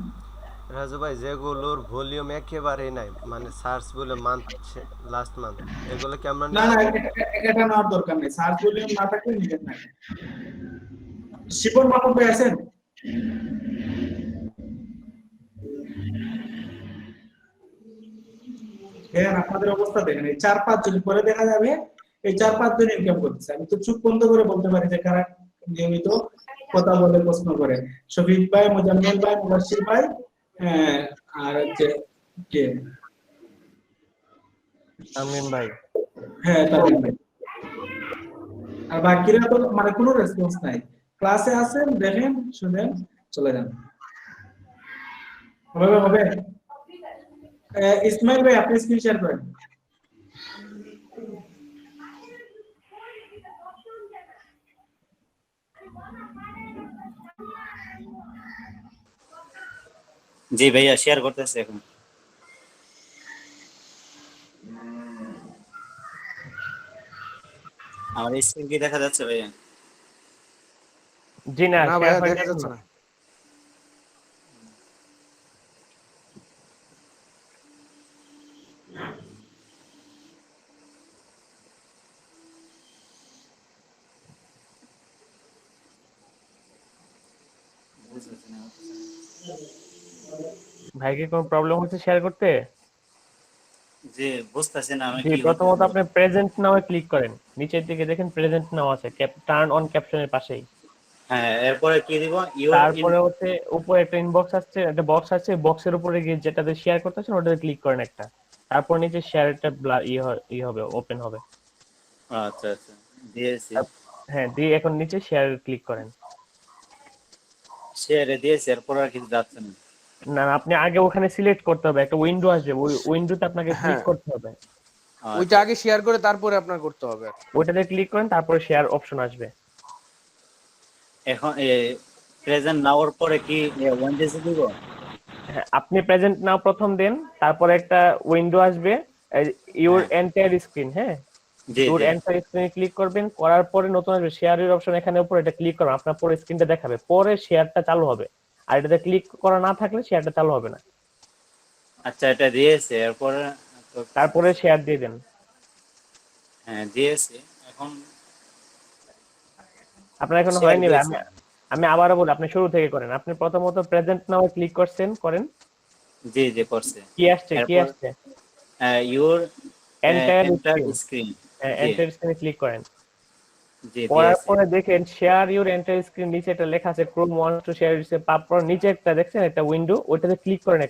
রাজু ভাই, যেগুলোর ভলিউম একেবারেই নাই, মানে সার্চ বলে মান্থ লাস্ট মান্থ, এগুলো কি আমরা
না না, এটা নেওয়ার দরকার নেই, সার্চ ভলিউম না থাকলে নিবেন না। শিপন মাহমুদ ভাই আছেন? হ্যাঁ, আপনাদের অবস্থা দেখেন, এই 4-5 জন পরে দেখা যাবে এই 4-5 জন ইনকাম করতেছে। আমি তো চুপ বন্ধ করে বলতে পারি যে কারা নিয়মিত কথা বলে প্রশ্ন করে। শফিক ভাই, মোজাম্মেল ভাই, মুবাশশির ভাই, আর হচ্ছে কে,
তামিম ভাই।
হ্যাঁ তামিম ভাই। আর বাকিরা তো মানে কোনো রেসপন্স নাই। ক্লাসে আছেন, দেখেন, শুনেন, চলে যান। হবে হবে। ইসমাইল ভাই আপনি স্ক্রিন শেয়ার করেন।
জি ভাইয়া শেয়ার করতেছে এখন। আমার স্ক্রিন কি দেখা যাচ্ছে ভাইয়া?
জি না,
না
শেয়ার
ভাইয়া
হয়নি
দেখা যাচ্ছে
এখনো।
না।
ভাইকে কোনো প্রবলেম হচ্ছে শেয়ার করতে?
জি বুঝতেছি না আমি
জি,
কি
প্রথমত
হতেছে।
আপনি প্রেজেন্ট নাও ক্লিক করেন, নিচের দিকে দেখেন প্রেজেন্ট নাও আছে, টার্ন অন ক্যাপশনের পাশেই।
হ্যাঁ এরপরে কি দিব? Your in.
তারপরে হচ্ছে উপরে একটা ইনবক্স আসছে, একটা বক্স আছে, বক্সের উপরে গিয়ে যেটাতে শেয়ার করতেছেন ওটাতে ক্লিক করেন একটা, তারপর নিচে শেয়ারটা ই হবে, ওপেন হবে।
আচ্ছা আচ্ছা দিয়েছি।
হ্যাঁ, দিয়ে এখন নিচে শেয়ার ক্লিক করেন।
শেয়ারে দিয়েছি, এরপর আর কিছু যাচ্ছে না।
না না, আপনি আগে ওখানে সিলেক্ট করতে হবে, একটা উইন্ডো আসবে, ওই উইন্ডোতে আপনাকে ক্লিক
হ্যাঁ,
করতে হবে।
ওইটা
আচ্ছা
আগে শেয়ার করে তারপরে আপনার করতে হবে।
ওইটাতে ক্লিক করেন, তারপরে শেয়ার অপশন আসবে।
এখন প্রেজেন্ট নাওর পরে কি ওয়েন্ডিজ দিব?
হ্যাঁ, আপনি প্রেজেন্ট নাও প্রথম দেন, তারপরে একটা উইন্ডো আসবে, ইউর
হ্যাঁ
এন্টায়ার স্ক্রিন। হ্যাঁ,
জি
ইউর
জি।
এন্টায়ার স্ক্রিনে ক্লিক করবেন, করার পরে নতুন আসবে শেয়ারের অপশন, এখানে উপরে এটা ক্লিক করুন, আপনার পুরো স্ক্রিনটা দেখাবে, পরে শেয়ারটা চালু হবে। আর এটাতে ক্লিক করা না থাকলে শেয়ারটা চালু হবে না।
আচ্ছা এটা দিয়েছে, এরপরে তো
তারপরে শেয়ার দিয়ে দেন।
হ্যাঁ দিয়েছি। এখন
আপনার এখনো
শেয়ার
হয়নি ভাই,
দিয়েছি।
আমি আমি আবারও বলি, আপনি শুরু থেকে করেন। আপনি প্রথমত প্রেজেন্ট নাও ক্লিক করেন।
জি জি করছে।
কি আসছে, কি
এরপর
আসছে?
Your
entire
enter
screen.
Screen.
হ্যাঁ,
জি
এন্টায়ার স্ক্রিনে ক্লিক করেন।
জি
করার
দিয়েছি।
পরে দেখেন শেয়ার ইউর এন্টায়ার স্ক্রিন, নিচে একটা লেখা আছে Chrome wants to share its পাপড়, নিচে একটা দেখছেন একটা উইন্ডো, ওইটাতে ক্লিক করেন,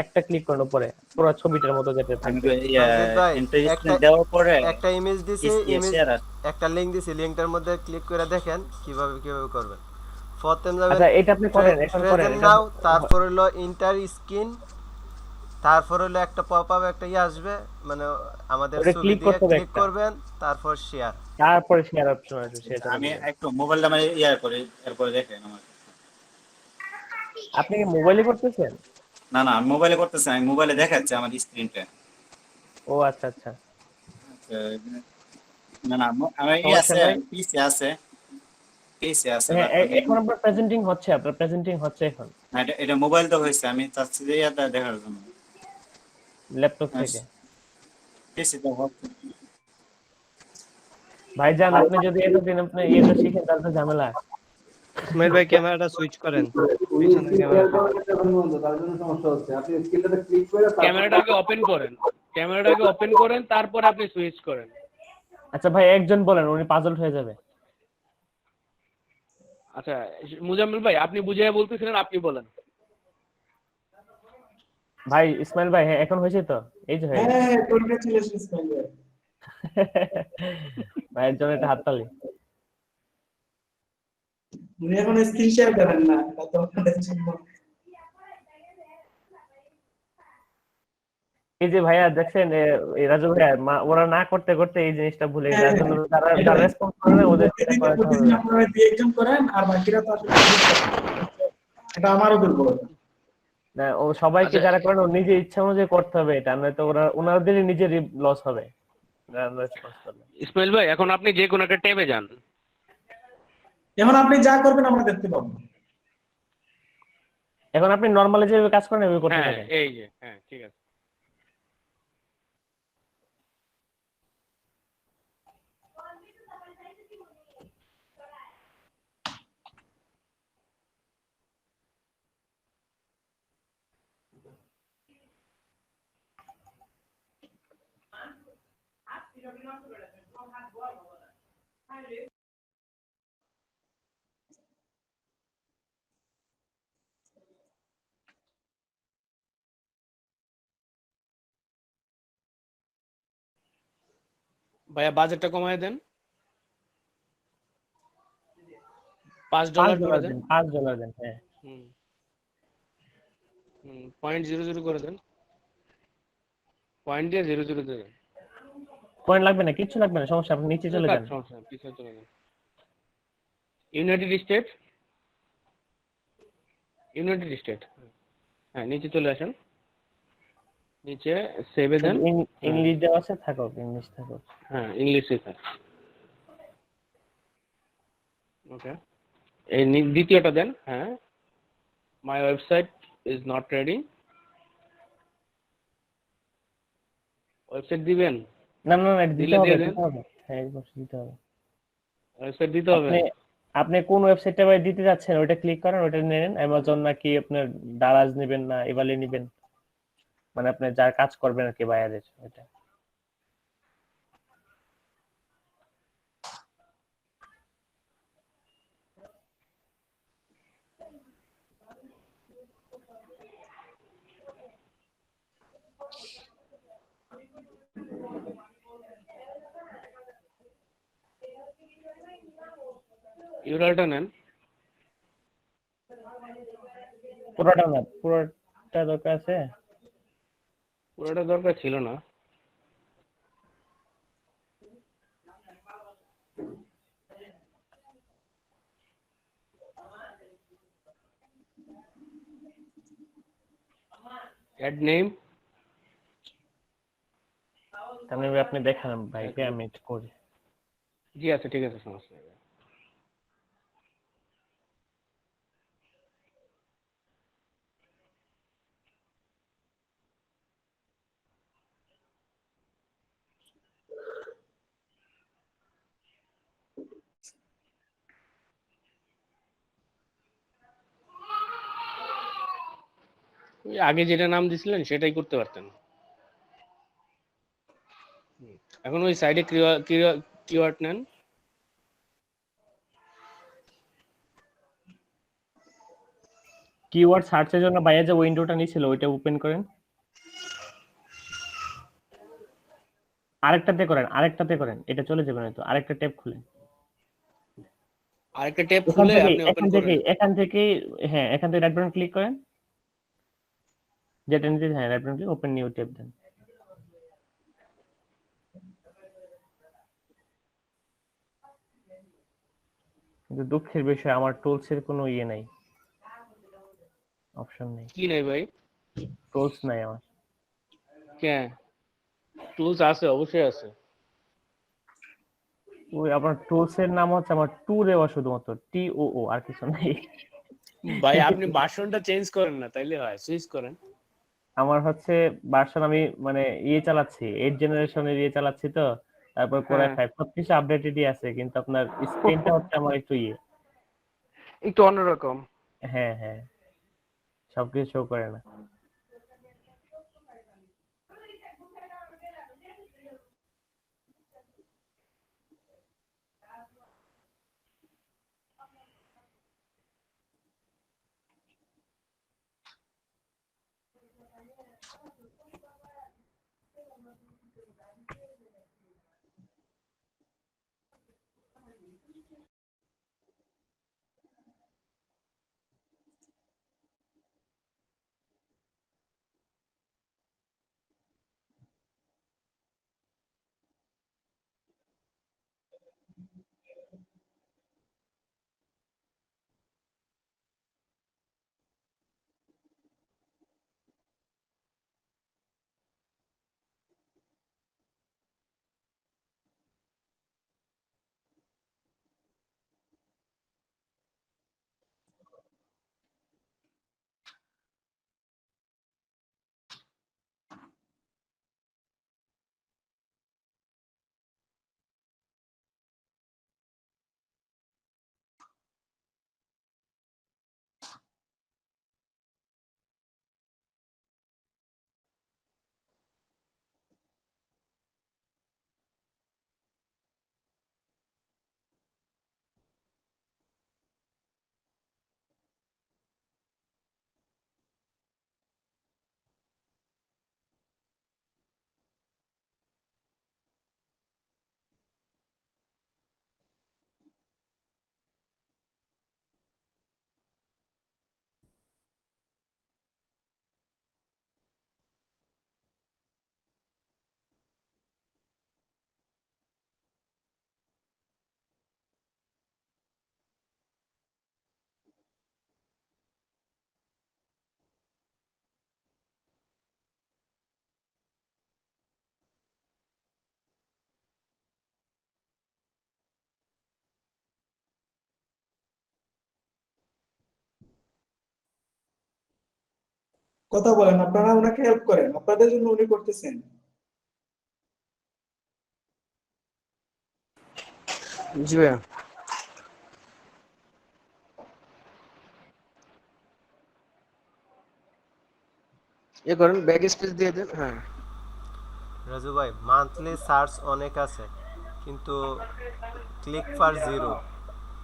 একটা ক্লিক করেন উপরে, পুরো ছবিটার মতো যেটা
আমি
থাকবে।
তানজিদ ভাই,
এন্টার
একটা
স্ক্রিন দেওয়ার পরে
একটা ইমেজ দিছি, ইমেজ
শেয়ার
একটা লিংক দিছি, লিংকটার মধ্যে ক্লিক করে দেখেন কিভাবে কিভাবে করবেন। প্রথম যাবেন
আচ্ছা, এটা আপনি করেন, এখন করেন
প্রেজেন্ট
এটা।
নাও, তারপর হলো ইন্টার স্ক্রিন, তারপর হলো একটা পপ আপ একটা আসবে, মানে আমাদের
ওটা
ছবি
ক্লিক
দিয়ে
করতে হবে
ক্লিক
একটা,
করবেন, তারপর শেয়ার।
তারপরে শেয়ার অপশন আসবে, শেয়ার চালু
আমি
করবেন।
একটু মোবাইলটা মানে করি, এরপরে দেখেন আমার।
আপনি কি মোবাইলে করতেছেন?
না না আমি মোবাইলে করতেছি না, আমি মোবাইলে দেখাচ্ছে আমার স্ক্রিনটা।
ও আচ্ছা আচ্ছা,
না না আমার
সমস্যা
আছে,
নাই।
পিসি আছে
হ্যাঁ,
বাট আমি
এখন আপনার প্রেজেন্টিং হচ্ছে এখন
এটা মোবাইল তো হয়েছে, আমি চাচ্ছি যে এটা দেখার জন্য।
ল্যাপটপ থেকে।
পিসি তো হচ্ছে।
ভাইজান, আপনি যদি এতদিন আপনি ইয়েটা শিখেন তাহলে তো ঝামেলা।
ইসমাইল ভাই ক্যামেরাটা সুইচ করেন,
উনি
পিছনের
স্ক্রিন শেয়ার
ক্যামেরাটা।
করার এখন বন্ধ, তার জন্য সমস্যা হচ্ছে। আপনি স্ক্রিনটাতে ক্লিক করে তারপর
ক্যামেরাটাকে ওপেন করেন, ক্যামেরাটাকে ওপেন করেন, তারপরে আপনি সুইচ করেন।
আচ্ছা ভাই, একজন বলেন, উনি পাজল হয়ে যাবে।
আচ্ছা মুজাম্মিল ভাই আপনি বুঝিয়ে বলতেছিলেন, আপনি বলেন।
ভাই ইসমাইল ভাই, হ্যাঁ এখন হয়েছে তো, এই যে হয়ে গেছে।
হ্যাঁ, কংগ্রেচুলেশনস ইসমাইল ভাই।
ভাইয়ের জন্য একটা হাততালি।
উনি এখন স্ক্রিন শেয়ার করেন না, তা তো আপনাদের জন্য।
এই যে ভাইয়া দেখছেন, এই রাজু ভাইয়া, ওরা না করতে করতে এই জিনিসটা ভুলে গেছে,
হ্যাঁ,
যার জন্য যারা
এটা
যারা রেসপন্স করে না ওদের সেটা
প্রতিদিন
করাতে হবে
প্রতিদিন
ভাই।
আপনারা দুই একজন করেন, আর বাকিরা তো আসলে এটা আমারও দুর্বলতা।
না, ও সবাইকে
আচ্ছা
যারা করেন ও নিজে ইচ্ছা অনুযায়ী করতে হবে, এটা নয়তো ওনাদেরই নিজেরই লস হবে রেসপন্স করলে।
ইসমাইল ভাই এখন আপনি যে কোনো একটা ট্যাবে যান।
এখন আপনি যা করবেন আমরা দেখতে পাবো।
এখন আপনি নরমালি যেভাবে কাজ করেন ওইভাবে করতে
হ্যাঁ
থাকেন।
এই যে, হ্যাঁ ঠিক আছে। ভাইয়া বাজেটটা কমায় দেন, $5 করে
$5
দেন।
দেন, $5 দেন, হ্যাঁ।
হুম, 0.00 করে দেন, পয়েন্ট দিয়ে 0.00 দেন।
পয়েন্ট লাগবে না, কিচ্ছু লাগবে না, সমস্যা, আপনি নিচে চলে
থাক,
যান।
সমস্যা নেই, পিছনে চলে যান। ইউনাইটেড স্টেট, ইউনাইটেড স্টেট, হ্যাঁ নিচে চলে আসেন, নিচে সেভে দেন।
শুধু
হ্যাঁ
ইংলিশ দেওয়া আছে, থাকুক, ইংলিশ থাকুক।
হ্যাঁ, ইংলিশে থাক, ওকে। এই দ্বিতীয়টা দেন, হ্যাঁ, মাই website is not ready, website দিবেন,
না না না, এটা দিতে
দিলে
হবে,
দিয়ে দেন,
দিতে হবে, হ্যাঁ, এই বছর দিতে হবে।
ওয়েবসাইট দিতে হবে।
আপনি আপনি কোন ওয়েবসাইটটা দিতে যাচ্ছেন ওটা ক্লিক করেন, ওটা নেন, অ্যামাজন নাকি আপনার দারাজ নেবেন না এভালে নেবেন, মানে আপনি যার কাজ করবেন আর কি বায়ারের ওটা।
ইউআরএলটা নেন,
পুরোটা না, পুরোটা দরকার আছে।
পুরোটা দরকার ছিল না। অ্যাড নেম,
তাহলে আপনি দেখান ভাইকে, আমি একটু করি।
জি আছে, ঠিক আছে, সমস্যা নেই। ওই আগে যেটা নাম দিছিলেন সেটাই করতে পারতেন। এখন ওই সাইডে কিওয়ার্ড নেন,
কিওয়ার্ড সার্চের জন্য বাইরে যে উইন্ডোটা নিছিল ওইটা ওপেন করেন, আরেকটাতে করেন, আরেকটাতে করেন, এটা চলে যাবে না তো, আরেকটা ট্যাব খুলেন।
আরেকটা ট্যাব
এখান
খুলে
থেকে
আপনি ওপেন করেন।
এখান থেকে, হ্যাঁ, এখান থেকে রাইট বাটন ক্লিক করেন, যেটা নিতে, হ্যাঁ, right button click, open new tab দেন। কিন্তু দুঃখের বিষয় আমার টুলস এর কোনো ইয়ে নাই, অপশন নেই,
কি নাই ভাই?
টুলস নাই আমার।
কে? টুলস আছে, অবশ্যই আছে।
ওই আপনার টুলস এর নাম হচ্ছে আমার টু দেওয়া, শুধুমাত্র TOO, আর কিছু নাই।
ভাই আপনি ভার্সনটা চেঞ্জ করেন না, তাইলে হয়, সুইচ করেন।
আমার হচ্ছে ভার্সন, আমি মানে ইয়ে চালাচ্ছি, 8 জেনারেশনের ইয়ে চালাচ্ছি তো, তারপর কোরাই
হ্যাঁ
5 সবকিছু আপডেটেডই আছে, কিন্তু আপনার স্ক্রিনটা হচ্ছে আমার একটু ইয়ে।
একটু অন্যরকম।
হ্যাঁ হ্যাঁ, সবকিছু শো করে না।
কথা বলেন, আপনারা ওনাকে হেল্প করেন, আপনাদের জন্য উনি করতেছেন।
জি ভাইয়া। এ করেন ব্যাক স্পেস দিয়ে দেন। হ্যাঁ
রাজু ভাই মান্থলি সার্চ অনেক আছে কিন্তু ক্লিক ফার জিরো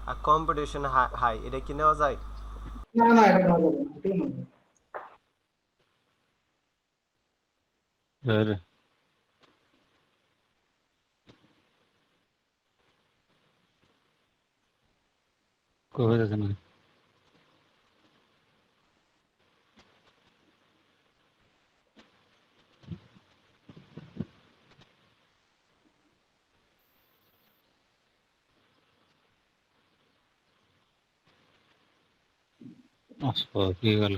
আর কম্পিটিশন হাই, এটা কি নেওয়া যায়?
না না, এটা ভালো না, এটা না।
আরে কবে যাচ্ছে না? কি গেল?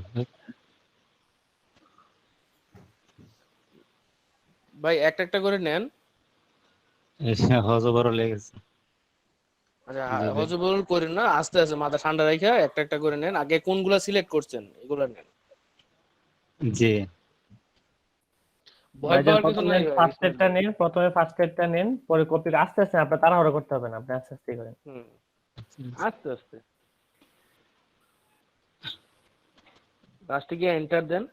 ভাই একটা একটা করে নেন।
এসে হজবর লেগেছে।
আচ্ছা
জি ভাই।
হজবরল করেন না, আস্তে আস্তে মাথা ঠান্ডা রাখা একটা একটা করে নেন। আগে কোনগুলা সিলেক্ট করছেন এগুলা নেন।
জি
ভয়
ভাইজান
পাওয়ার কিছু
প্রথমে
নাই ভাই,
ফার্স্ট
ইসমাইল
এডটা
ভাই।
নেন, প্রথমে ফার্স্ট এডটা নেন, পরে কপি আস্তে আস্তে, আপনার তাড়াহুড়ো করতে হবে না, আপনি আস্তে আস্তে করেন।
হুম আস্তে আস্তে লাস্টে গিয়ে এন্টার দেন।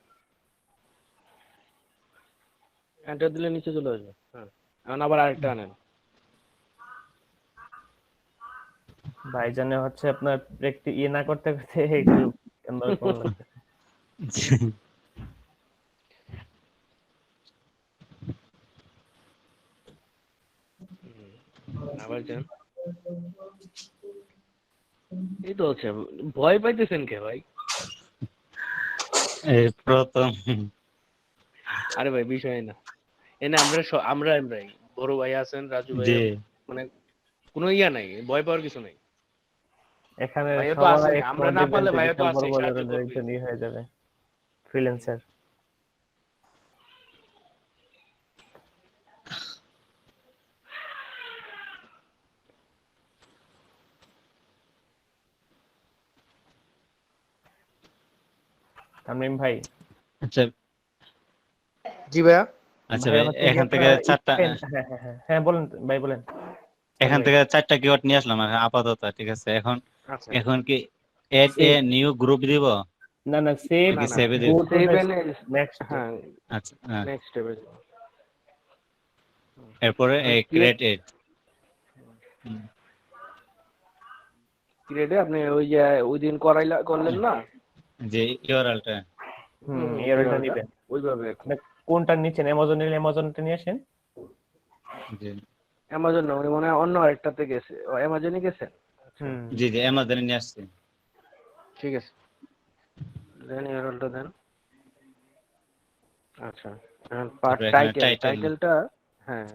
এন্টার দিলে নিচে চলে আসবে। হ্যাঁ এখন আবার আরেকটা আনেন।
ভাইজানে হচ্ছে আপনার প্র্যাকটিস ইয়ে না করতে করতে একটু অন্যরকম লাগছে।
আবার যান। এই তো হচ্ছে, ভয় পাইতেছেন কে ভাই?
এই প্রথম।
আরে ভাই বিষয় না, এনে আমরাই বড় ভাই আছেন, রাজু ভাই,
জি
মানে কোনো ইয়া নাই, ভয় পাওয়ার কিছু নাই।
এখানে
ভাইয়া তো
সবাই
আছেন, আমরা
একসময়
না
দেখবেন
পারলে
যে
ভাইয়া তো
বিশাল বড়
আছেই,
বড়
সাহায্য করবে।
একজন ইয়ে হয়ে যাবে, ফ্রিল্যান্সার। তামিম ভাই,
আচ্ছা
জি ভাইয়া।
আচ্ছা
ভাইয়া
ভাই,
হচ্ছে কি
এখান থেকে
আপনার
চারটা,
হ্যাঁ হ্যাঁ হ্যাঁ হ্যাঁ, বলেন ভাই, বলেন রাজু
এখান
ভাই।
থেকে চারটা কিওয়ার্ড নিয়ে আসলাম আপাতত, ঠিক আছে। এখন
আচ্ছা
এখন কি এড এ
সেভ,
নিউ গ্রুপ দিব
না না, সেভ,
না
নাকি
না,
সেভে দিব?
Go to
save
the
end
next.
হ্যাঁ
আচ্ছা হ্যাঁ।
নেক্সট স্টেপে
এরপরে এই ক্রিয়েট এড।
ক্রিয়েটে আপনি ওই যে ওই দিন করলেন না,
যে ইউআরএলটা।
ইউআরএলটা
URL টা
নিবেন।
ওইভাবে আর কি।
না, কোনটা নিচ্ছেন? অ্যামাজন নিলে অ্যামাজনটা নিয়ে আসেন।
জি
অ্যামাজন না, উনি মনে হয় অন্য আরেকটাতে গেছে, ও অ্যামাজনে গেছেন। আচ্ছা
হুম,
জি জি অ্যামাজনে নিয়ে আসছি।
ঠিক আছে, দেন ইউআরএলটা দেন। আচ্ছা এখন পার্ট
তারপরে এখানে টাইটেল।
টাইটেলটা, হ্যাঁ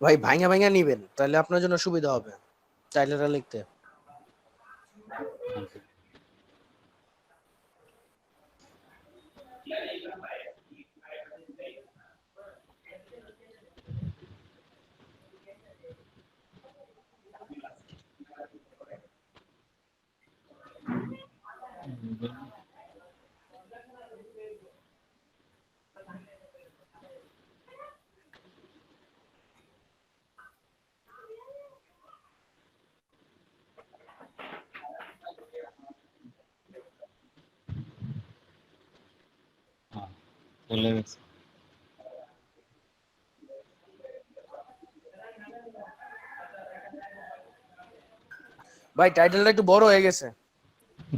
ভাই ভাঙা ভাঙা নিবেন, তাহলে আপনার জন্য সুবিধা হবে টাইটেলটা লিখতে।
চলে গেছে।
ভাই টাইটেলটা একটু বড় হয়ে গেছে,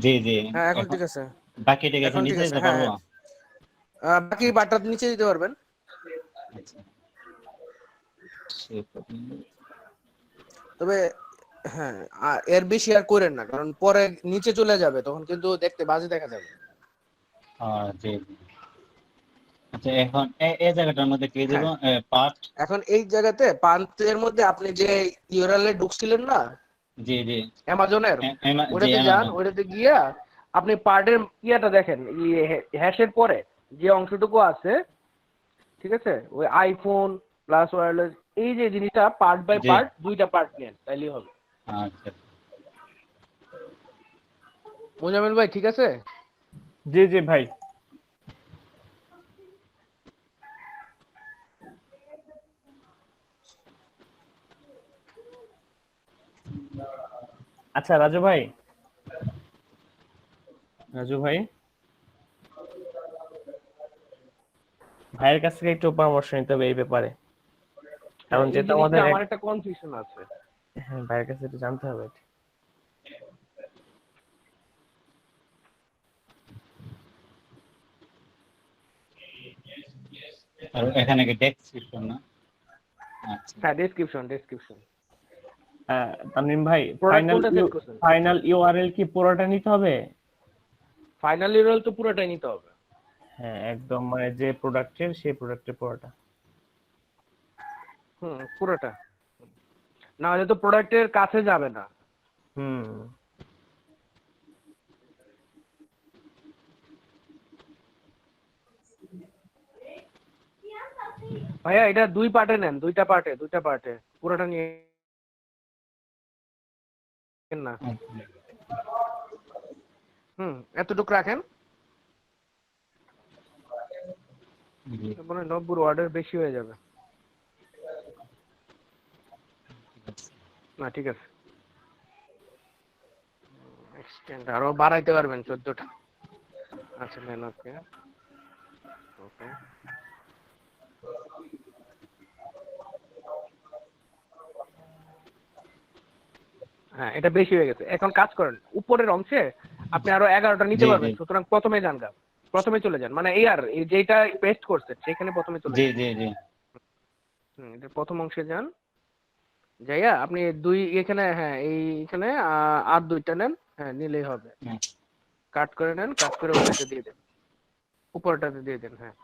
জি জি
হ্যাঁ এখন
এখন
ঠিক আছে,
বাকি ঠিক আছে,
এখন ঠিক
নিচে
আছে।
দিতে
হ্যাঁ
পারবো?
হ্যাঁ বাকি বারটা নিচে দিতে পারবেন।
আচ্ছা shape of-
তবে হ্যাঁ এর বেশি আর করেন না, কারণ পরে নিচে চলে যাবে, তখন কিন্তু দেখতে বাজে দেখা যাবে।
জি জি। আচ্ছা এখন এই জায়গাটার মধ্যে কি দেব?
হ্যাঁ
পার্ট।
এখন এই জায়গাতে পান্তের মধ্যে আপনি যে ইউআরএল এ ঢুকছিলেন না
জি জি
অ্যামাজনের,
জি
ওটাতে যান,
অ্যামাজন।
ওটাতে গিয়া আপনি পার্টের ইয়াটা দেখেন, হ্যাশের পরে যে অংশটুকু আছে, ঠিক আছে, ওই আইফোন প্লাস ওয়্যারলেস, এই যে জিনিসটা পার্ট বাই
জি
পার্ট, দুইটা পার্ট নেন তাইলেই হবে।
আচ্ছা
মোজামিল ভাই ঠিক আছে?
জি জি ভাই। আচ্ছা রাজু ভাই, রাজু ভাই, ভাইয়ের কাছ থেকে একটু পরামর্শ নিতে হবে এই ব্যাপারে, কারণ
এই
যেটা
জিনিসটা
আমাদের
আমার একটা কনফিউশন আছে।
হ্যাঁ ভাইয়ের কাছে একটু জানতে হবে।
আর এখানে কি ডেসক্রিপশন না? আচ্ছা
হ্যাঁ ডেসক্রিপশন ডেসক্রিপশন।
তামিম ভাই,
প্রোডাক্ট কোনটা সেট করছেন?
ফাইনাল ইউআরএল কি পুরোটা নিতে হবে?
ফাইনাল ইউআরএল তো পুরোটাই নিতে হবে।
হ্যাঁ একদম, মানে যে প্রোডাক্টের সেই প্রোডাক্টের পুরোটা।
পুরোটা, না হলে তো প্রোডাক্টের কাছে যাবে না।
হুম
ভাইয়া এটা দুই পার্টে নেন, দুইটা পার্টে পুরোটা নিয়ে না। এতটুকু রাখেন,
জি
মানে 90 ওয়ার্ডের বেশি হয়ে যাবে। না ঠিক আছে, এক্সটেন্ড আরো বাড়াইতে পারবেন 14টা। আচ্ছা নেন, ওকে ওকে। হ্যাঁ এটা বেশি হয়ে গেছে, এখন কাজ করেন উপরের অংশে আপনি আরো 11টা নিতে
জি
পারবেন,
জি
সুতরাং প্রথমে যান গা, প্রথমে চলে যান, মানে এই আর এই যেটা পেস্ট করছেন সেখানে প্রথমে চলে
জি
যান।
জি জি
এটা প্রথম অংশে যান, যাইয়া আপনি দুই এখানে, হ্যাঁ এইখানে আর দুইটা নেন, হ্যাঁ নিলেই হবে।
হুম,
কাট করে নেন, কাট করে ওটাতে দিয়ে দেন, উপরটাতে দিয়ে দেন। হ্যাঁ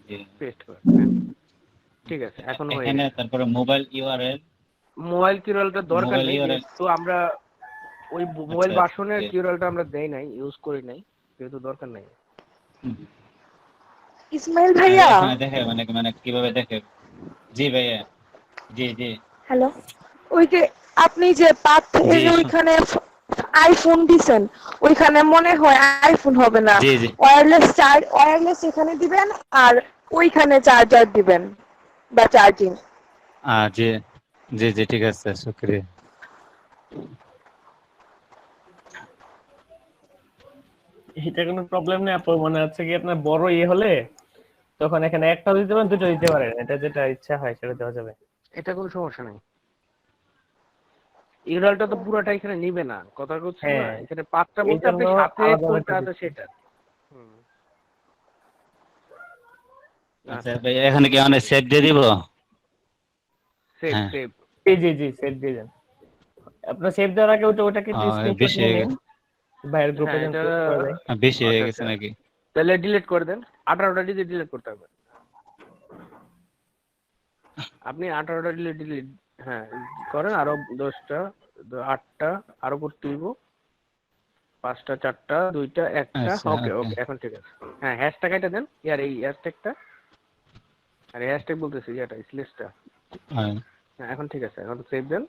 জি।
পেস্ট করে, হ্যাঁ ঠিক আছে, এখন হয়ে
এখানে
গেছে।
তারপরে মোবাইল ইউআরএল।
মোবাইল কিউআরএলটা দরকার
মোবাইল
নেই,
ইউআরএল।
যেহেতু আমরা ওই মোবাইল
আচ্ছা
ভার্সনের
জি।
কিউআরএলটা আমরা দেই নাই, ইউজ করি নাই, যেহেতু দরকার নাই।
হুম।
ইসমাইল
আর
ভাইয়া,
এখানে দেখে মানে মানে কিভাবে দেখে? জি ভাইয়া। জি জি
হ্যালো, ওই যে আপনি যে
জি
পাথের ওইখানে আইফোন দিছেন, ওইখানে মনে হয় আইফোন হবে না,
জি জি
ওয়্যারলেস এখানে দিবেন আর ওইখানে চার্জার দিবেন বা চার্জিং।
জি জি জি ঠিক আছে, শুক্রিয়া।
এটা কোনো প্রবলেম নেই আপু, মনে হচ্ছে কি আপনার বড় ইয়ে হলে তখন এখানে একটা দিতে পারেন, দুটো দিতে পারেন, এটা যেটা ইচ্ছা হয় সেটা দেওয়া যাবে।
এটা কোনো সমস্যা নাই, ইউআরএলটা তো পুরোটা এখানে নিবে না, কথা বলছেন না,
হ্যাঁ
এখানে পাঁচটা
এই
বলতে আপনি
জন্য
সাথে
আলাদা
কোনটা
আলাদা
আছে
দিচ্ছি।
সেটা।
আচ্ছা ভাইয়া এখানে কি মানে সেভ দিয়ে দিব?
সেভ
হ্যাঁ
সেভ।
জি জি জি, সেভ দিয়ে দেন। আপনার সেভ দেওয়ার আগে ওটাকে একটু স্ক্রিনশট
বেশি
নিয়ে
হয়ে
নিন,
গেছে,
ভাইয়ের গ্রুপে
হ্যাঁ
যেন
এটা,
পোস্ট করা যায়।
বেশি হয়ে
আচ্ছা
গেছে
আচ্ছা,
নাকি?
তাহলে ডিলিট করে দেন, 18টা ডিলিট করতে হবে। আপনি 18টা ডিলিট, হ্যাঁ করেন, আরো 10টা, 8টা আরো করতে হইব, 5টা, 4টা, 2টা, 1টা।
আচ্ছা
ওকে
ওকে।
ওকে এখন ঠিক আছে। হ্যাঁ হ্যাশট্যাগ এটা দেন, ইয়ার এই হ্যাশট্যাগটা, আরে হ্যাশট্যাগ বলতেছি এটা স্লেশটা।
হ্যাঁ,
হ্যাঁ এখন ঠিক আছে, এখন সেভ দেন।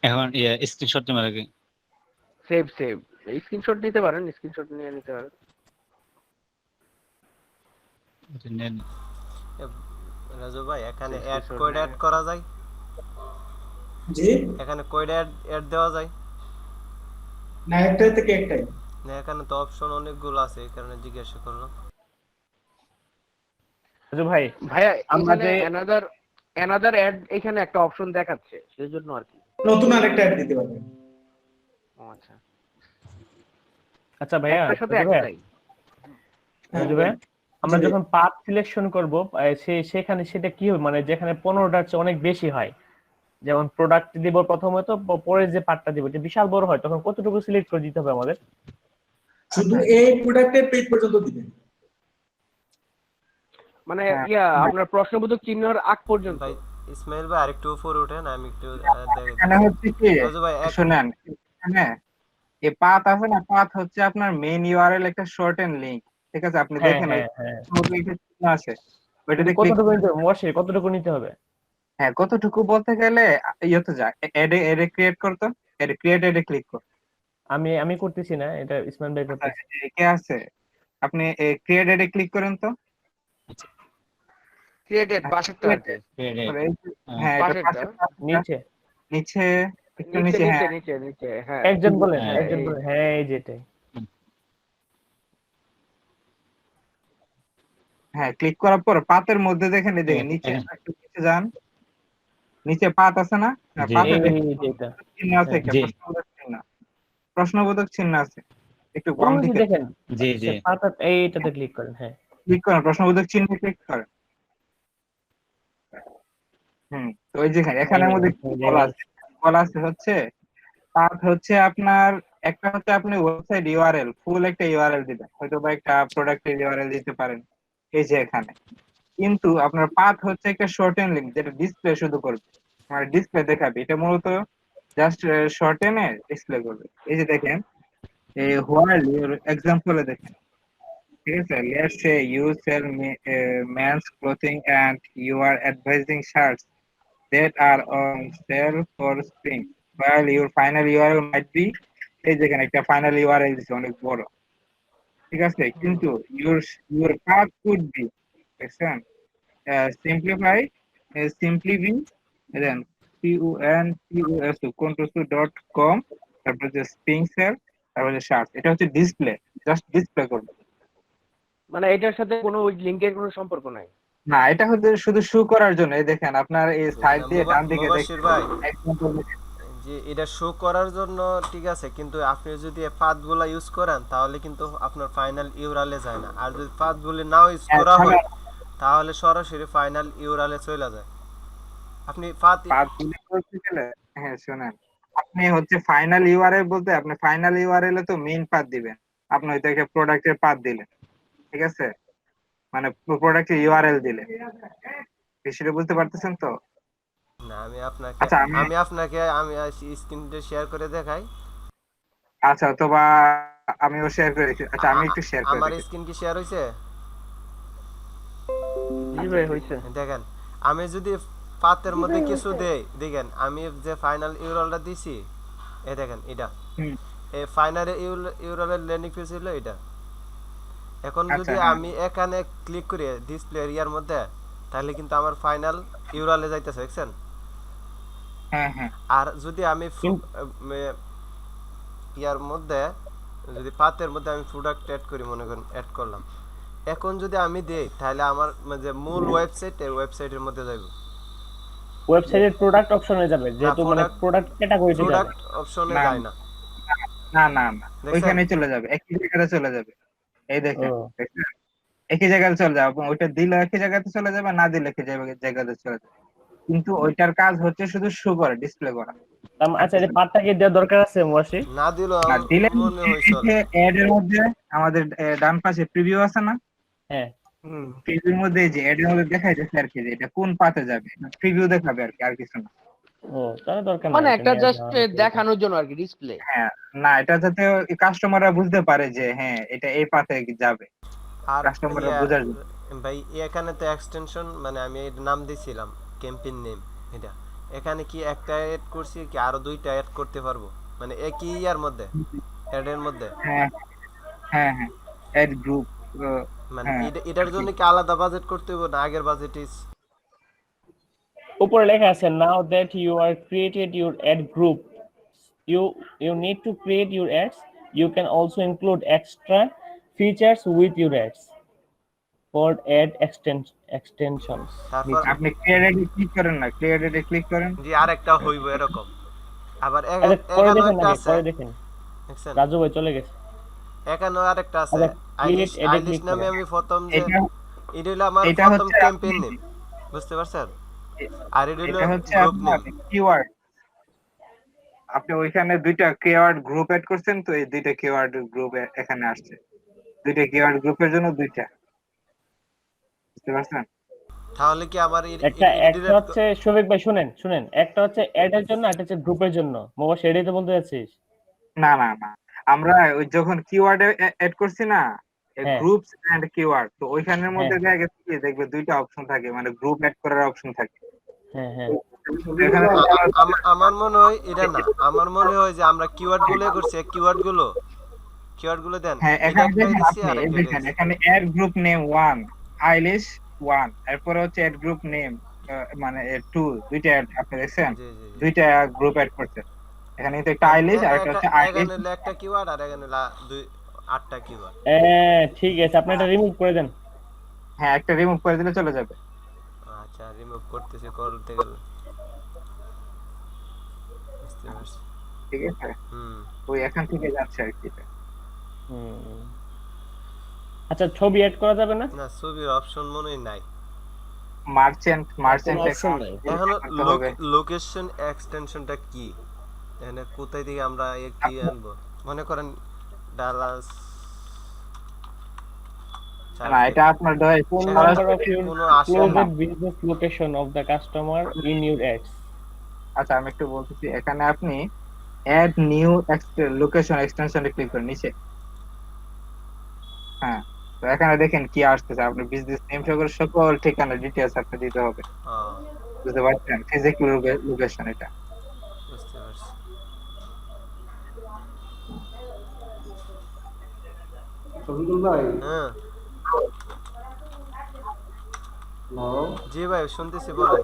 এখন স্ক্রিনশট নেওয়ার আগে
সেভ সেভ, স্ক্রিনশট নিতে পারেন, স্ক্রিনশট নিয়ে নিতে পারেন।
এটা নেন।
রাজু ভাই এখানে অ্যাড
Screenshot
কোড
নিয়ে।
অ্যাড করা যায়?
জি
এখানে কোড অ্যাড দেওয়া যায়
না, একটাই থেকে একটাই।
না? এখানে তো অপশন অনেকগুলো আছে, এই কারণে জিজ্ঞাসা করলাম।
রাজু ভাই,
ভাইয়া
আমরা
এখানে
যে
অ্যানাদার অ্যানাদার অ্যাড এখানে একটা অপশন দেখাচ্ছে সেজন্য আর কি।
নতুন আরেকটা অ্যাড দিতে পারবেন।
ও আচ্ছা,
আচ্ছা ভাইয়া,
একটার সাথে
রাজু ভাইয়া,
একটাই।
হ্যাঁ,
রাজু ভাইয়া, আমরা
জি ভাই।
যখন পাথ সিলেকশন করব সেখানে সেটা কি হবে, মানে যেখানে 15টার চেয়ে অনেক বেশি হয়, যেমন প্রোডাক্ট দিব প্রথমত, পরে যে পার্টটা দিব এটা বিশাল বড় হয়, তখন কতটুকু সিলেক্ট করে দিতে হবে আমাদের?
শুধু এই প্রোডাক্টের পেজ পর্যন্ত দিবেন।
মানে
হ্যাঁ,
আপনার প্রশ্নবোধক চিহ্নের আগ পর্যন্ত।
ভাই ইসমাইল ভাই আরেকটু উপরে ওঠেন, আমি একটু
এখানে হচ্ছে কি,
রাজু ভাই
শুনেন, এখানে এই পাথ আছে না, পাথ হচ্ছে আপনার মেইন ইউআরএল একটা শর্ট এন্ড লিংক, ঠিক আছে? আপনি
হ্যাঁ
দেখেন
হ্যাঁ হ্যাঁ,
একটা চিহ্ন আছে, ওইটাতে ক্লিক,
কতটুকু নিতে হবে মশে, কতটুকু নিতে হবে?
হ্যাঁ কতটুকু বলতে গেলে ইয়েতে যা, এডে ক্রিয়েট করতো, এডে ক্রিয়েট, এডে ক্লিক কর।
আমি আমি করতেছি না, এটা ইসমান ভাই করতেছে।
কে আছে, আপনি ক্রিয়েট এডে ক্লিক করেন তো।
ক্রিয়েটেড পাশেরটা আর কি।
হ্যাঁ এটা
পাশেরটা
নিচে
নিচে, একটু
নিচে
নিচে,
নিচে
হ্যাঁ
নিচে নিচে, হ্যাঁ
একজন বলেন,
হ্যাঁ,
একজন বলেন, হ্যাঁ এই যেটাই।
হ্যাঁ ক্লিক করার পর পাতের মধ্যে দেখেন, এই দেখেন নিচে, একটু নিচে যান, নিচে পাত আছে না,
জি।
পাতের
এই যেটা,
চিহ্ন আছে, একটা
জি।
প্রশ্নবোধক চিহ্ন, প্রশ্নবোধক চিহ্ন আছে একটু বাম
ওই যে
দিকে,
দেখেন,
জি জি
পাতা এইটাতে ক্লিক করেন, হ্যাঁ।
ক্লিক করেন, প্রশ্নবোধক চিহ্ন ক্লিক করেন। তো ওই যে এখানের মধ্যে কি বলা আছে হচ্ছে, পাথ হচ্ছে আপনার, একটা হচ্ছে আপনি ওয়েবসাইট ইউআরএল, ফুল একটা ইউআরএল দিবেন, হয়তো বা একটা প্রোডাক্টের ইউআরএল দিতে পারেন, এই যে এখানে। কিন্তু আপনার পাথ হচ্ছে একটা শর্টেন লিংক, যেটা ডিসপ্লে শুধু করবে, মানে ডিসপ্লে দেখাবে, এটা মূলত জাস্ট শর্টেনে ডিসপ্লে করবে। এই যে দেখেন, এই হোয়াইল ইউর এক্সাম্পলে দেখেন, ঠিক আছে? Let's say you sell men's clothing and you are advising shirts that are on sale for spring, while your final URL might be, এই যেখানে একটা ফাইনাল ইউআরএল দিছে অনেক বড়, ঠিক আছে? কিন্তু your path could be, দেখছেন, simplify, simply be, then contosu.com, তারপর যে স্প্রিং সেল, তারপর যে শার্টস, এটা হচ্ছে ডিসপ্লে, জাস্ট ডিসপ্লে করবে।
মানে এটার সাথে কোনো লিংকের কোনো সম্পর্ক নাই।
না, এটা হচ্ছে শুধু শো করার জন্য। এই দেখেন আপনার এই সাইড দিয়ে ডান দিকে
মুবাশির ভাই,
দেখেন,
যে এটা শো করার জন্য ঠিক আছে, কিন্তু আপনি যদি পাথগুলো ইউজ করেন তাহলে কিন্তু আপনার ফাইনাল ইউআরএলে যায় না, আর যদি পাথগুলো নাও ইউজ করা হয় তাহলে সরাসরি ফাইনাল ইউআরএলে চলে যায়। আপনি পাথ
বলতে গেলে, হ্যাঁ শুনেন, আপনি হচ্ছে ফাইনাল ইউআরএল বলতে, আপনি ফাইনাল ইউআরএল এ তো মেইন পাথ দিবেন, আপনি হয়তো একটা প্রোডাক্টের পাথ দিলেন, ঠিক আছে? মানে প্রোডাক্টের ইউআরএল দিলেন, বিষয়টা বুঝতে পারতেছেন তো?
না, আমি আপনাকে
আচ্ছা,
আমি স্ক্রিনটা শেয়ার করে দেখাই।
আচ্ছা, অথবা আমিও শেয়ার করে রেখেছি। আচ্ছা, আমি একটু শেয়ার করে
আমার
রেখেছি।
স্ক্রিন কি শেয়ার হইছে?
জি ভাই হইছে।
দেখেন, আমি যদি পাথের মধ্যে কিছু দেই, দেখেন আমি যে ফাইনাল ইউআরএলটা দিছি, এই দেখেন এটা,
হুম,
এই ফাইনাল ইউআরএল ল্যান্ডিং পেজ হলো এটা। এখন
আচ্ছা,
যদি
হ্যাঁ।
আমি এখানে ক্লিক করি ডিসপ্লে এরিয়ার মধ্যে, তাহলে কিন্তু আমার ফাইনাল ইউআরএলে যাইতেছে, দেখছেন?
হ্যাঁ হ্যাঁ
আর যদি আমি ইয়ার মধ্যে, যদি পাতের মধ্যে আমি প্রোডাক্ট অ্যাড করি, মনে করেন অ্যাড করলাম, এখন যদি আমি দেই তাহলে আমার যে মূল ওয়েবসাইট, এই ওয়েবসাইটের মধ্যে যাইব,
ওয়েবসাইটের প্রোডাক্ট অপশনে যাবে, যেহেতু মানে প্রোডাক্ট ক্যাটাগরিতে যাবে।
প্রোডাক্ট অপশনে
না,
যায় না,
না না না,
দেখছেন?
ওইখানে চলে যাবে, একই জায়গাতে চলে যাবে। এই দেখেন,
ও,
দেখছেন? একই জায়গাতে চলে যাবে, এবং ওইটা দিলে একই জায়গাতে চলে যাবে, না দিলে একই জায়গাতে চলে যাবে। কিন্তু ওইটার কাজ হচ্ছে শুধু শো করে, ডিসপ্লে করা।
আচ্ছা, এই পার্টটা কি দেওয়ার দরকার আছে মশি?
না দিলেও
না দিলে
মনে হইছে
অ্যাড এর মধ্যে আমাদের ডান পাশে প্রিভিউ আছে না,
হ্যাঁ,
প্রিভিউর মধ্যে এই যে অ্যাড এর মধ্যে দেখাই যাচ্ছে আর কি, যে এটা কোন পাতে যাবে, প্রিভিউ দেখাবে আর কি, আর কিছু না।
ও তাহলে দরকার
মানে
নাই,
একটা
এটা
জাস্ট
নিয়ে যাওয়ার
দেখানোর জন্য আর কি, ডিসপ্লে।
হ্যাঁ, না, এটা যাতে কাস্টমাররা বুঝতে পারে যে হ্যাঁ এটা এই পাতে যাবে,
আর
কাস্টমাররা বোঝার জন্য।
ভাই এখানে তো এক্সটেনশন, মানে আমি এর নাম দিছিলাম ক্যাম্পেইন নেম, এটা এখানে কি একটা অ্যাড করছি, কি আরো দুইটা অ্যাড করতে পারবো, মানে একই ইয়ার মধ্যে, অ্যাডের মধ্যে?
হ্যাঁ হ্যাঁ হ্যাঁ, অ্যাড গ্রুপ,
মানে
হ্যাঁ
এটার জন্য কি আলাদা বাজেট করতে হবে, না আগের বাজেট ইজ?
উপরে লেখা আছে, now that you are created your ad group, you need to create your ads. You can also include extra features with your ads. For ad extensions
তারপর
আপনি ক্রিয়েটে ক্লিক করেন না, ক্রিয়েটে ক্লিক করেন।
জি আরেকটা হইব এরকম। আবার
আচ্ছা পরে
এখানেও
দেখেন
একটা
আগে,
আছে
পরে দেখেন।
দেখছেন,
রাজু ভাই চলে গেছে।
এখানেও আরেকটা আছে
আচ্ছা
আইলিশ
ক্রিয়েট এডে
আইলিশ
ক্লিক
নামে
করেন।
আমি প্রথম যে
এটা
এটা হলো আমার
এটা
প্রথম
হচ্ছে
ক্যাম্পেইন
আপনি
নেম, বুঝতে পারছেন? আর এটা হলো
এটা হচ্ছে
গ্রুপ নেম।
আপনার কিওয়ার্ড। আপনি ওইখানে দুইটা কিওয়ার্ড গ্রুপ এড করছেন, তো এই দুইটা কিওয়ার্ড গ্রুপ এখানে আসছে। দুইটা কিওয়ার্ড গ্রুপের জন্য দুইটা, বুঝতে পারছেন?
তাহলে কি আমার
একটা একটা
ডিলিট
হচ্ছে শফিক ভাই শুনেন, একটা হচ্ছে অ্যাড এর জন্য, একটা হচ্ছে গ্রুপের জন্য। মোবা সেটাই তো বলতে যাচ্ছিস?
না না না, আমরা ওই যখন কিওয়ার্ড এড করছি না,
হ্যাঁ
গ্রুপস এন্ড কিওয়ার্ড, তো ওইখানের
হ্যাঁ
মধ্যে দেখা গেছে কি দেখবে দুইটা অপশন থাকে, মানে গ্রুপ এড করার অপশন থাকে।
হ্যাঁ হ্যাঁ
এখানে
আমার মনে হয় এটা না, আমার মনে হয় যে আমরা কিওয়ার্ড গুলো করছি, কিওয়ার্ড গুলো দেন,
হ্যাঁ,
এটা
এখানে
একটাই
দেখেন
দিছি
আপনি
আর একটা
দেখেন
দিছি।
এখানে এড গ্রুপ নেম 1 আইলিশ 1, এরপরে হচ্ছে এড গ্রুপ নেম মানে 2, দুইটা add আপনি দেখছেন,
জি জি জি।
দুইটা গ্রুপ এড করছেন। এখানে কিন্তু একটা আইলিশ আর একটা হচ্ছে আইলিশ।
এখানে হলো একটা কিওয়ার্ড আর এখানে হলো দুই 8টা কিওয়ার্ড।
ঠিক আছে, আপনি এটা রিমুভ করে দেন।
হ্যাঁ, একটা রিমুভ করে দিলে চলে যাবে।
আচ্ছা রিমুভ করতেছি, করতে গেলে বুঝতে পারছি।
ঠিক আছে,
হুম।
ওই এখান থেকে যাচ্ছে আর কি এটা।
হুম। আচ্ছা ছবি অ্যাড করা যাবে না?
না ছবির অপশন মনে হয় নাই।
মার্চেন্ট
অপশন নাই।
এখন
করতে হবে।
লোকেশন এক্সটেনশনটা কি, এখানে কোথায় থেকে আমরা কি আনবো? মনে করেন ডালাস,
না, এটা আপনার
Phone
সেখানে
number of your
কোনো আসে না।
closest business location of the customer in your ads.
আচ্ছা আমি একটু বলতেছি, এখানে আপনি অ্যাড নিউ লোকেশন এক্সটেনশনে ক্লিক করেন নিচে। হ্যাঁ, তো এখানে দেখেন কি আসতেছে, আপনি বিজনেস নেম সকল ঠিকানা ডিটেইলস আপনি দিতে হবে, বুঝতে পারছেন? ফিজিক্যাল লোকেশন এটা।
বুঝতে পারছি।
শফিকুল ভাই,
হ্যাঁ
হ্যালো
জি ভাই শুনতেছি, বলেন।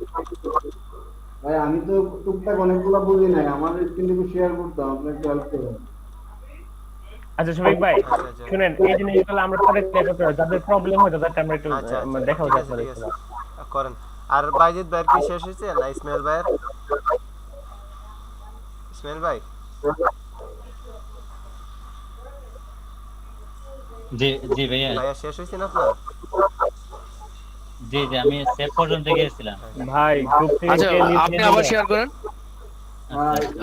ভাই, আমি তো টুকটাক অনেকগুলো বুঝি নাই, আমার কিন্তু শেয়ার করতাম, আপনি একটু হেল্প করুন।
আচ্ছা শফিক ভাই
আচ্ছা আচ্ছা
শুনেন, এই জিনিসগুলো আমরা পরে ক্লিয়ার করতে হবে। যাদের প্রবলেম হয় তাদেরকে আমরা একটু
আচ্ছা আচ্ছা
দেখাও
ঠিক
যায়
আছে
পরে।
ঠিক আছে করেন। আর বাইজিৎ ভাইয়ের কি শেষ হয়েছে না ইসমাইল ভাইয়ের? ইসমাইল ভাই
জি জি ভাইয়া,
ভাইয়া শেষ হয়েছে না আপনার?
জি জি আমি সেভ পর্যন্ত গিয়েছিলাম।
ভাই গ্রুপ থেকে
আচ্ছা
কে লিস্ট
আপনি
নিয়ে
আবার
নেবে?
শেয়ার করেন।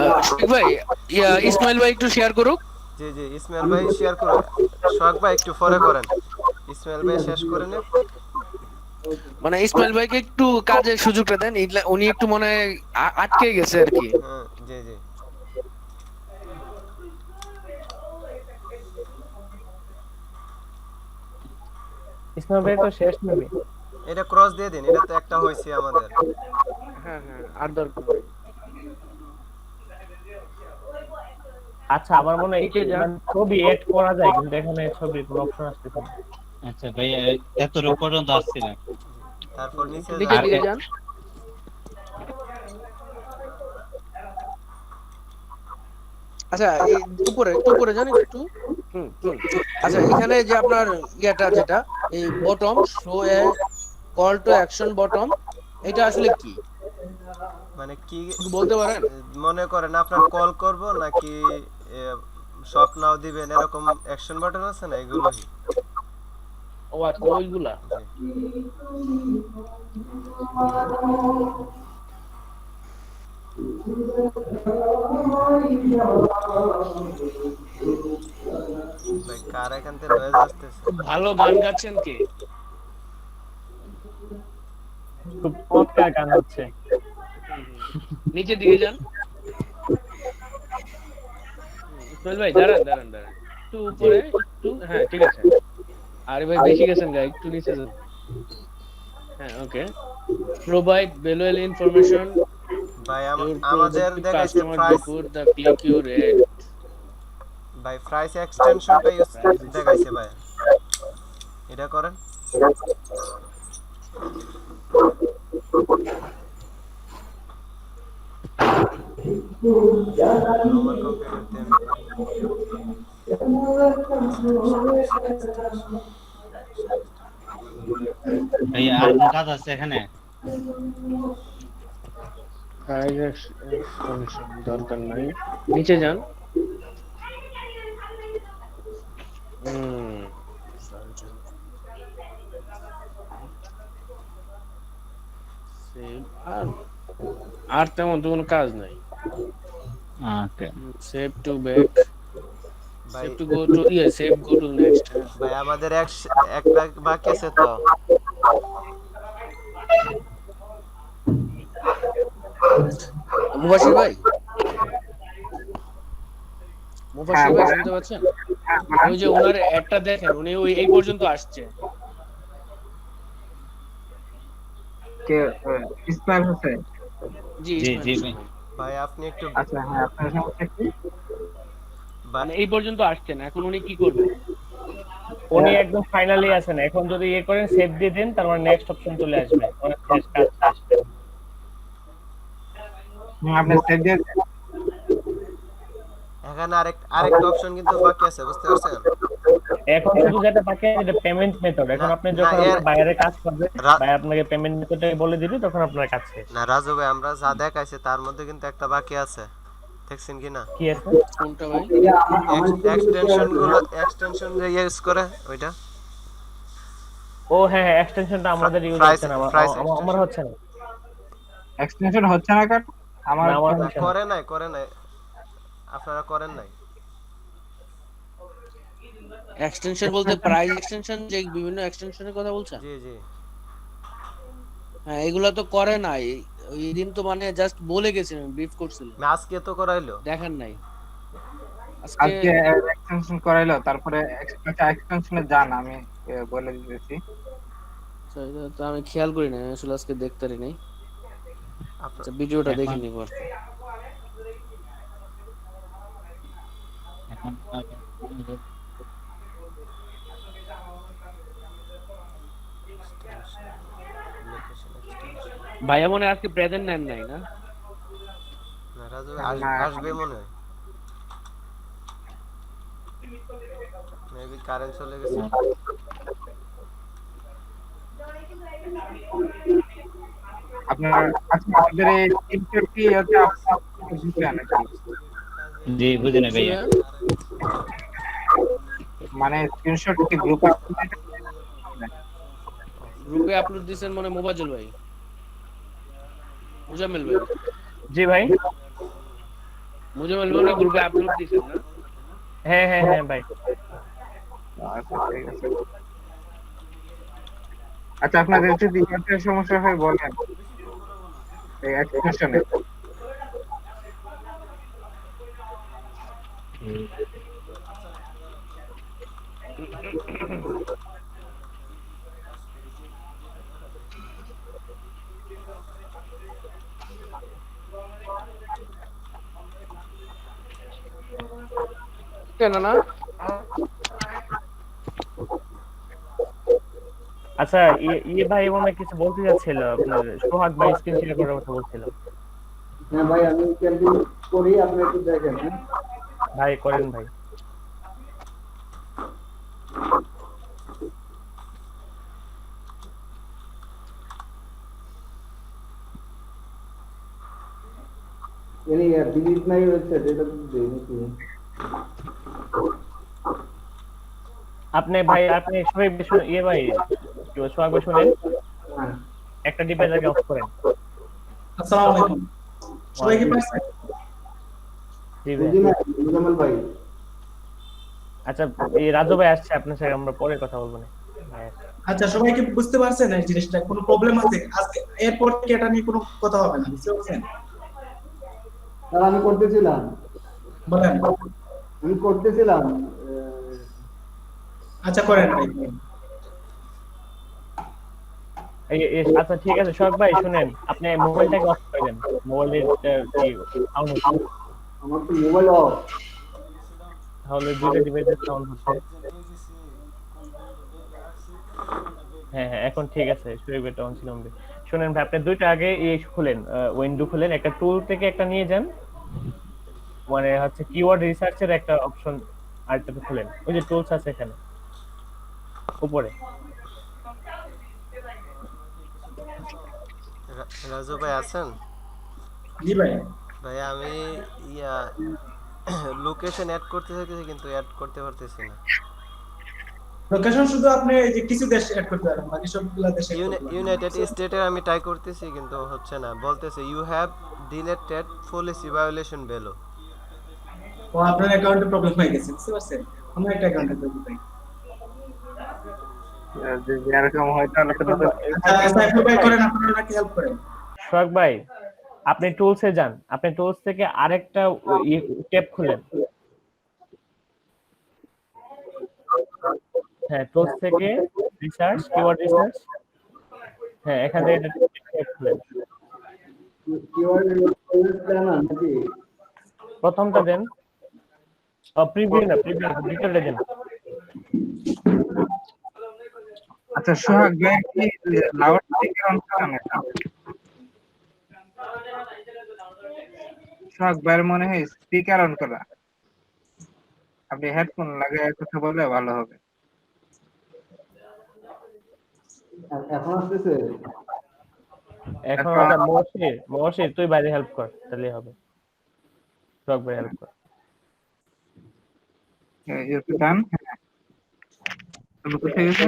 আচ্ছা,
শফিক ভাই, ইসমাইল ভাই একটু শেয়ার করুক।
জি জি ইসমাইল ভাই শেয়ার করুন, সোহাগ ভাই একটু পরে করেন, ইসমাইল ভাই শেষ করে নেন।
মানে ইসমাইল ভাইকে একটু কাজের সুযোগটা দেন, উনি একটু মনে হয় আটকে গেছে আর কি।
হ্যাঁ জি জি
ইসমাইল ভাই তো শেষ নেবে।
এটা ক্রস দিয়ে দিন, এটা তো একটা হয়েছে আমাদের।
হ্যাঁ হ্যাঁ, আর দরকার নেই।
আচ্ছা আমার মনে হয় মানে ছবি এড করা যায়, কিন্তু এখানে ছবির কোনো অপশন আসতেছে না।
আচ্ছা ভাইয়া, এতটুকু পর্যন্ত আসছিলাম।
তারপর নিচে
দিকে
যান।
দিকে যান। আচ্ছা এই উপরে জানি একটু। আচ্ছা এখানে যে আপনার ইয়েটা যেটা এই bottom show A call to action bottom, এটা আসলে কি
মানে কি
একটু বলতে পারেন?
মনে করেন আপনার কল করব নাকি শপ নাও দিবেন, এরকম অ্যাকশন বাটন আছে না, এগুলো
ও আচ্ছা ওইগুলা।
ভাই কার এখান থেকে নয়েজ আসতেছে?
খুব ভালো গান গাচ্ছেন কি?
খুব চমৎকার গান হচ্ছে।
নিচের দিকে যান। ইসমাইল ভাই দাঁড়ান একটু উপরে একটু, হ্যাঁ ঠিক আছে। আরে ভাই বেশি গেছেন গা, একটু নিচে যান। হ্যাঁ ওকে। প্রোভাইড ভ্যালুয়েবল ইনফরমেশন
ভাই আমাদের দেখাইছে price,
the click your ad.
ভাই প্রাইস এক্সটেনশনটা ইউজ দেখাইছে ভাই, এটা করেন। আমার কম্পিউটারতে আমি করি।
ভাইয়া আর কোন কাজ আছে এখানে?
ফাইল এক্সটেনশন দরকার নাই, নিচে যান। হুম, সেভ। আর তেমন তো কোনো কাজ নাই।
ওকে
সেভ টু ব্যাক,
ভাই
save to go to, save go to next.
ভাই আমাদের একটা বাকি আছে তো।
মুবাশির ভাই,
হ্যাঁ
মুবাশির ভাই
বলেন।
শুনতে পাচ্ছেন?
হ্যাঁ বলেন।
ওই যে ওনার অ্যাডটা দেখেন, উনি ওই এই পর্যন্ত আসছে।
কে ইসমাইল হোসেন?
জি,
জি
ইসমাইল
জি
হোসেন
ভাই।
ভাই।
ভাই আপনি একটু
আচ্ছা হ্যাঁ, আপনার সমস্যা কি?
মানে এই পর্যন্ত আসছে না, এখন উনি কি করবে?
উনি একদম ফাইনালি আছেন, এখন যদি ইয়ে করেন সেভ দিয়ে দেন, তার মানে নেক্সট অপশন চলে আসবে, অনেক শেষ, কাজ শেষ।
আপনি সেভ দিয়ে দেন।
এখানে আরেকটা অপশন কিন্তু বাকি আছে, বুঝতে পারছেন?
এখন শুধু যেটা বাকি আছে এটা পেমেন্ট মেথড।
না
এখন আপনি
না
যখন আপনার বাইরে কাজ করবে,
রা-
ভাই আপনাকে পেমেন্ট মেথডটা বলে দিবে, তখন আপনার কাজ শেষ।
না রাজু ভাই, আমরা যা দেখাইছি তার মধ্যে কিন্তু একটা বাকি আছে, দেখছেন কি না?
কি আছে?
কোনটা ভাই?
ভাইয়া আমার স্ক্রিনে কিন্তু শেয়ার
এক্সটেনশন যে ইউজ করে ওইটা,
ও হ্যাঁ হ্যাঁ, এক্সটেনশনটা আমাদের ইউজ
প্রাইস
হচ্ছে না,
প্রাইস
আমার
এক্সটেনশন।
হচ্ছে না।
এক্সটেনশন হচ্ছে না কার? আমার
না আমার
না
হচ্ছে না।
করে নাই আপনারা করেন নাই।
এক্সটেনশন বলতে প্রাইস এক্সটেনশন, যে বিভিন্ন এক্সটেনশনের কথা বলছেন?
জি জি
হ্যাঁ, এগুলা তো করে নাই। ওই দিন তো মানে জাস্ট বলে গেছিলেন, ব্রিফ করছিলেন,
আজকে তো করাইলো।
দেখেন নাই আজকে।
আজকে এক্সটেনশন করাইলো, তারপরে এক্সটেনশনে যান, আমি বলে দিতেছি।
আচ্ছা, এটা তো আমি খেয়াল করি না, আমি আসলে আজকে দেখতে পারি নাই।
আপনার
আচ্ছা, ভিডিওটা দেখে
এখন
নিব আর কি।
এখন
ভাইয়া মনে হয় আজকে প্রেজেন্ট নেন নাই না?
না রাজু
না,
আসবে মনে হয়, মেবি কারেন্ট চলে গেছে।
আপনার আজকে আমাদের এই টিমটা কি হচ্ছে, আপনার গ্রুপে নাকি?
জি বুঝি না
জি
ভাইয়া।
ভাইয়া।
মানে স্ক্রিনশট কি গ্রুপে
গ্রুপে আপলোড দিয়েছেন মনে হয় মোবাজ্জল ভাই, মুজাম্মেল ভাই।
জি ভাই।
মুজাম্মেল ভাই গ্রুপে আপলোড দিয়েছেন না?
হ্যাঁ হ্যাঁ হ্যাঁ ভাই।
আচ্ছা ঠিক আছে। আচ্ছা, আপনাদের যদি ইন্টারনেটের সমস্যা হয় বলেন, এই এক্সটেনশনে।
কেন না?
আচ্ছা ইয়ে ভাই মনে হয় কিছু বলতে যাচ্ছিল, আপনার সোহাগ ভাই স্ক্রিন শেয়ার করার কথা বলছিল।
হ্যাঁ ভাই, আমি ক্যাম্পিং করি, আপনি একটু দেখেন। হ্যাঁ
ভাই করেন ভাই।
এনি ডিলিট নাই হচ্ছে, এটা তো দেই নাকি?
আপনি ভাই, আপনি সোহাগ ভাই ইয়ে ভাই, সোহাগ ভাই শুনেন,
হ্যাঁ
একটা ডিভাইস আগে অফ করেন।
আসসালামু আলাইকুম, সবাই কি পারছেন?
জি ভাই।
বুঝি না মুজাম্মেল ভাই।
আচ্ছা, এই রাজু ভাই আসছে, আপনার সাথে আমরা পরে কথা বলবো না।
আচ্ছা, সবাই কি বুঝতে পারছেন এই জিনিসটা? কোনো প্রবলেম আছে আজকে? এরপর কি এটা নিয়ে কোনো কথা হবে না, বুঝতে পারছেন?
স্যার আমি করতেছিলাম,
বলেন।
আমি করতেছিলাম।
আচ্ছা করেন ভাই।
আচ্ছা ঠিক আছে, সোহাগ ভাই শুনেন, আপনি মোবাইলটাকে অফ করে দেন, মোবাইলের সাউন্ড হচ্ছে,
আমার তো মোবাইল অফ।
তাহলে দুইটা ডিভাইসের সাউন্ড হচ্ছে। হ্যাঁ হ্যাঁ, এখন ঠিক আছে, সোহাগ ভাই অন ছিল। শুনেন ভাই, আপনি দুইটা আগে খুলেন, উইন্ডো খুলেন, একটা টুল থেকে একটা নিয়ে যান, মানে হচ্ছে কিওয়ার্ড রিসার্চের একটা অপশন, আরেকটা খুলেন, ওই যে টুলস আছে এখানে উপরে।
রাজু ভাই আছেন?
জি ভাই।
ভাই আমি ইয়া লোকেশন অ্যাড করতে চাইতেছি কিন্তু অ্যাড করতে পারতেছি না।
লোকেশন শুধু আপনি এই যে কিছু দেশ অ্যাড করতে পারেন, বাকি সবগুলা দেশ অ্যাড করতে পারেন।
ইউনাইটেড স্টেটের আমি ট্রাই করতেছি কিন্তু হচ্ছে না, বলতেছে you have deleted policy violation below.
ও আপনার অ্যাকাউন্টে প্রবলেম হয়ে গেছে, বুঝতে পারছেন? আমার একটা অ্যাকাউন্টে প্রবলেম হয়ে
যদি এরকম হয় তাহলে তো
আচ্ছা, সাইফুল ভাই করেন, আপনারা নাকি হেল্প করেন?
সোহাগ ভাই, আপনি টুলসে যান, আপনি টুলস থেকে আরেকটা ট্যাব খুলেন। হ্যাঁ, টুলস থেকে রিসার্চ, কিওয়ার্ড রিসার্চ। হ্যাঁ, এখান থেকে ট্যাব খুলেন।
কিওয়ার্ড প্ল্যানার নাকি?
প্রথমটা দেন। প্রিভিউ না, প্রিভিউ ডিটেইলটা দেন।
আচ্ছা সোহাগ ভাই কি লাউড স্পিকার অন করা না? সোহাগ ভাইয়ের মনে হয় স্পিকার অন করা, আপনি হেডফোন লাগিয়ে কথা বললে ভালো হবে।
এখন আসতেছে?
এখন আচ্ছা, মহসির তুই বাইরে হেল্প কর, তাহলেই হবে। সোহাগ ভাই হেল্প কর।
ডান। তুমি কোথায় গেছো?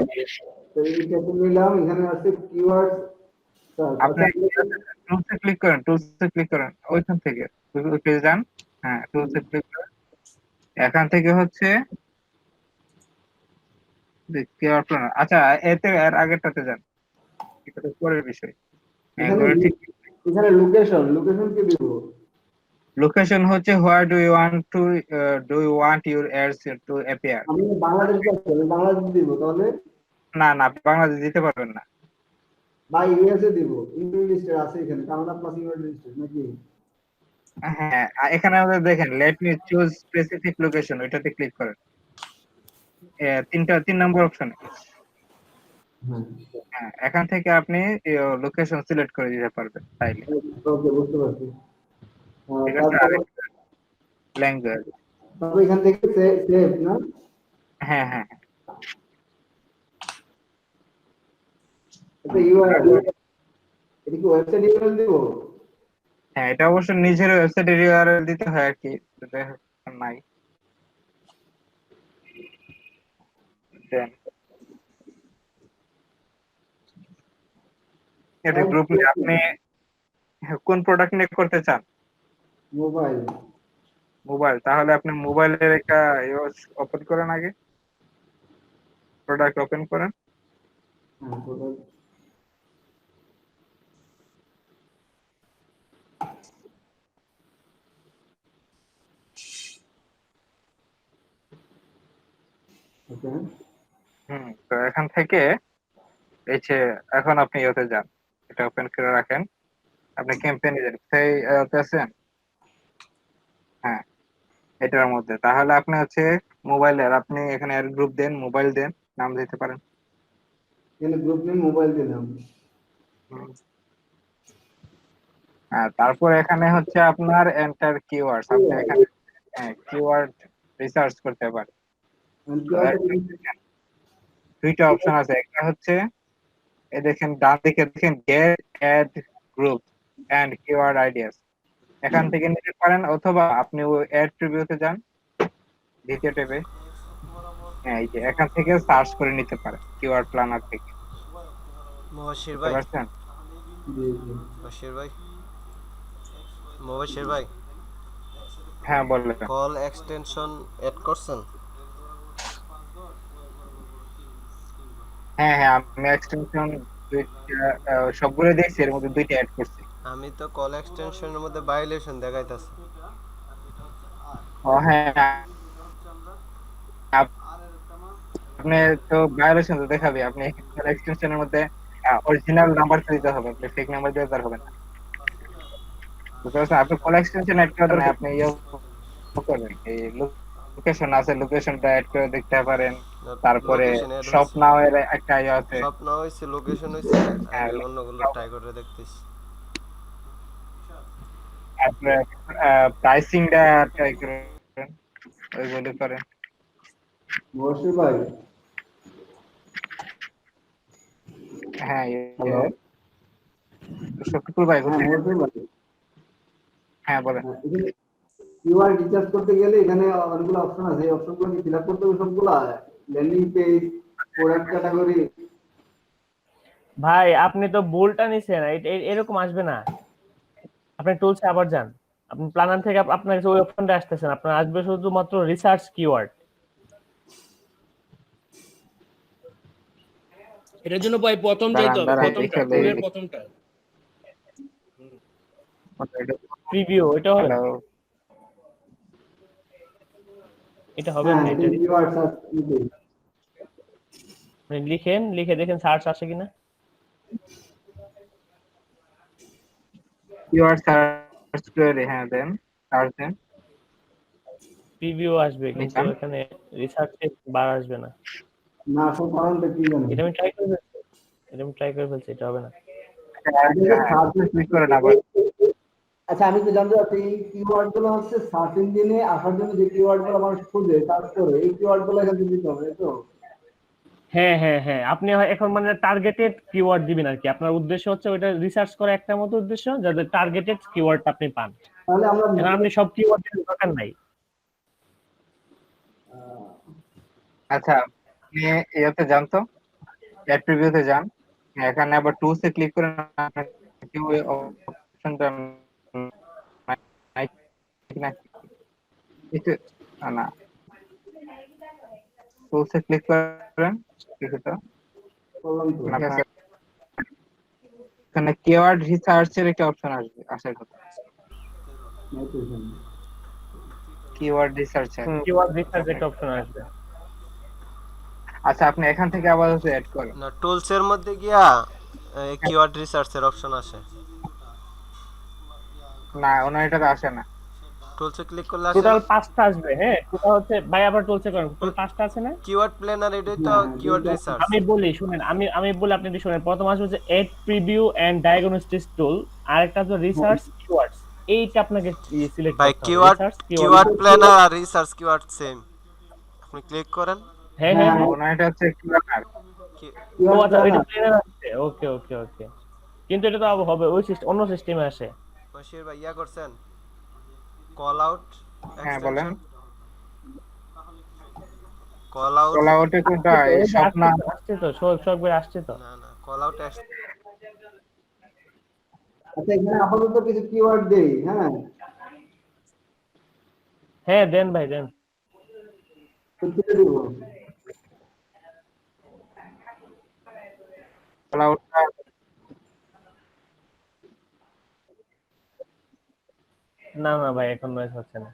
নিলাম, এখানে আছে কিওয়ার্ড সার্চ।
আপনি টুলসে ক্লিক করেন, টুলসে ক্লিক করেন ওইখান থেকে পেজ যান। হ্যাঁ, টুলসে ক্লিক করেন, এখান থেকে হচ্ছে কিওয়ার্ড প্ল্যানার। আচ্ছা এতে এর আগেরটাতে যান, এটা তো পরের বিষয়।
এখানে লোকেশন কি দিব?
লোকেশন হচ্ছে where do you want your ads to appear.
আমি বাংলাদেশে আছি, আমি বাংলাদেশ দিব তাহলে?
না বাংলাদেশ দিতে পারবেন না।
বা ইউএসএ দিব, ইউনাইটেড আছে এখানে, কানাডা প্লাস ইউনাইটেড স্টেট নাকি?
হ্যাঁ, এখানে আমাদের দেখেন let me choose specific location, ওইটাতে ক্লিক করেন। 3 নম্বর অপশনে। হ্যাঁ, এখান থেকে আপনি লোকেশন সিলেক্ট করে দিতে পারবেন চাইলে।
ওকে, বুঝতে পারছি।
ঠিক আছে,
তারপর
ল্যাঙ্গুয়েজ।
তারপর এখান থেকে সেভ না?
হ্যাঁ
এটা ইউআরএল, এটা কি ওয়েবসাইট ইউআরএল দিব?
হ্যাঁ, এটা অবশ্য নিজের ওয়েবসাইটের ইউআরএল দিতে হয় আর কি, যেটা নাই। দেন এটা গ্রুপ নিয়ে আপনি কোন প্রোডাক্ট নিয়ে করতে চান? মোবাইল, তাহলে আপনি মোবাইলের একটা ওপেন করেন, আগে প্রোডাক্ট ওপেন করেন। তো এখান থেকে এই যে এখন আপনি ইয়েতে যান, এটা ওপেন করে রাখেন। আপনি ক্যাম্পেইনে যান, সেই আছেন। হ্যাঁ, এটার মধ্যে তাহলে আপনি হচ্ছে মোবাইলের, আপনি এখানে গ্রুপ দেন, মোবাইল দেন, নাম দিতে পারেন।
এখানে গ্রুপ নেম মোবাইল দিলাম।
তারপর এখানে হচ্ছে আপনার এন্টার কিওয়ার্ডস, আপনি এখানে কিওয়ার্ড রিসার্চ করতে পারেন। দুইটা অপশন আছে, একটা হচ্ছে এই দেখেন ডান দিকে দেখেন get ad group and keyword ideas, এখান থেকে নিতে পারেন, অথবা আপনি ওই অ্যাড প্রিভিউতে যান দ্বিতীয় ট্যাবে। হ্যাঁ, এই যে এখান থেকে সার্চ করে নিতে পারেন কিওয়ার্ড প্ল্যানার থেকে।
মুবাশির ভাই, মুবাশির ভাই,
হ্যাঁ বললেন।
কল এক্সটেনশন এড করছেন?
হ্যাঁ আমি এক্সটেনশন সবগুলো দেখছি, এর মধ্যে দুইটা অ্যাড করছি।
আমি তো কল এক্সটেনশনের মধ্যে ভায়োলেশন দেখাইতাছে।
হ্যাঁ, আপনি তো ভায়োলেশন তো দেখাবে, আপনি এক্সটেনশনের মধ্যে অরিজিনাল নাম্বার দিতে হবে, আপনি ফেক নাম্বার দিতে আর হবে না। বুঝতে পারছেন? আপনি কল এক্সটেনশন অ্যাড করেন, আপনি করেন এই লোকেশন আছে, লোকেশনটা অ্যাড করে দেখতে পারেন। তারপরে শপ নাও এর একটা আছে,
শপ নাও হইছে, লোকেশন হইছে, আর অন্যগুলো ট্রাই করে দেখতেছি।
তারপরে প্রাইসিংটা ট্রাই করেন, ওইগুলো করেন।
মুবাশির ভাই,
হ্যাঁ, শফিকুল ভাই
হ্যাঁ বলতে পারি।
হ্যাঁ বলেন।
এখানে কিওয়ার্ড রিসার্চ করতে গেলে এখানে অনেকগুলো অপশন আছে, এই অপশনগুলো কি ফিল আপ করতে হবে সবগুলা? Landing page, product category.
ভাই আপনি তো ভুলটা নিছেন, এরকম আসবে না। আপনি টুলসে আবার যান, আপনি প্ল্যানার থেকে আপনার কাছে ওই অপশনটা আসতেছেন, আপনার আসবে শুধুমাত্র রিসার্চ কিওয়ার্ড।
এটার জন্য ভাই প্রথম
দাঁড়ান
যাইতে হবে,
দাঁড়ান
প্রথমটা,
দেখে
টুলের প্রথমটা।
প্রিভিউ, এটা হবে না,
হ্যালো
এটা হবে
হ্যাঁ
না।
এটা
এটা
কিওয়ার্ড সার্চ নিতে।
আপনি লিখেন, লিখে দেখেন সার্চ আসে কিনা।
কিওয়ার্ড সার্চ করে হ্যাঁ দেন, সার্চ দেন।
প্রিভিউ আসবে, কিন্তু
লিখলাম।
এখানে রিসার্চে বার আসবে না।
না আসল কারণটা কি জানেন?
এটা আমি ট্রাই করে ফেলছি, এটা হবে না।
ক্লিক করে না আবার।
আচ্ছা আমি তো জানতে চাচ্ছি এই কিওয়ার্ড গুলো হচ্ছে সার্চ ইঞ্জিনে আসার জন্য যে কিওয়ার্ড গুলো মানুষ খুঁজে সার্চ করে, এই কিওয়ার্ড গুলো এখানে দিতে হবে, তাই তো?
হ্যাঁ হ্যাঁ হ্যাঁ, আপনি এখন মানে টার্গেটেড কিওয়ার্ড দিবেন আর কি। আপনার উদ্দেশ্য হচ্ছে ওইটা রিসার্চ করা একটা মতো উদ্দেশ্য, যাতে টার্গেটেড কিওয়ার্ড আপনি পান।
তাহলে আমরা
এখন আপনি সব কিওয়ার্ড দরকার নাই।
আচ্ছা আপনি ইয়াতে যান তো, অ্যাড প্রিভিউতে যান, এখানে আবার টুলসে ক্লিক করে অপশনটা না টুলসে ক্লিক করেন কিছুটা, এখানে কিওয়ার্ড রিসার্চের একটা অপশন আসবে, আসার কথা কিওয়ার্ড রিসার্চার।
কিওয়ার্ড রিসার্চ একটা অপশন আসবে।
আচ্ছা আপনি এখান থেকে আবার অ্যাড করেন
না, টুলসের মধ্যে গিয়া কিওয়ার্ড রিসার্চের অপশন আসে
না, ওনার এটাতে আসে না।
টুলসে ক্লিক করলে আসে
টোটাল 5টা আসবে। হ্যাঁ টোটাল হচ্ছে ভাই, আবার টুলসে করেন, টোটাল 5টা আছে না?
কিওয়ার্ড প্ল্যানার, এটাই তো কিওয়ার্ড রিসার্চ।
আমি বলি শুনেন, আমি বলি আপনি যদি শুনেন, প্রথম আসবে হচ্ছে এড প্রিভিউ এন্ড ডায়াগনস্টিক্স টুল, আর একটা হচ্ছে রিসার্চ কিওয়ার্ডস। এইটা আপনাকে সিলেক্ট
ভাই
করতে হবে।
কিওয়ার্ড প্ল্যানার আর রিসার্চ কিওয়ার্ড সেম, আপনি ক্লিক করেন।
হ্যাঁ হ্যাঁ
ওনার এটা হচ্ছে প্ল্যানার।
ও আচ্ছা, এটা প্ল্যানার আছে। ওকে ওকে ওকে, কিন্তু এটা তো হবে ওই সিস্টেম, অন্য সিস্টেমে আসে।
বশির ভাই ইয়া করছেন কল আউট।
হ্যাঁ বলেন।
কল আউট,
কল আউটে কোনটা? এই সব না
আসছে তো, সব আসছে তো।
না না কল আউট আসছে।
আচ্ছা এখানে আপাতত কিছু কিওয়ার্ড দেই। হ্যাঁ
হ্যাঁ দেন ভাই দেন।
কোথায় দেব?
কল আউটটা
না না ভাই, এখন নয়েজ হচ্ছে না।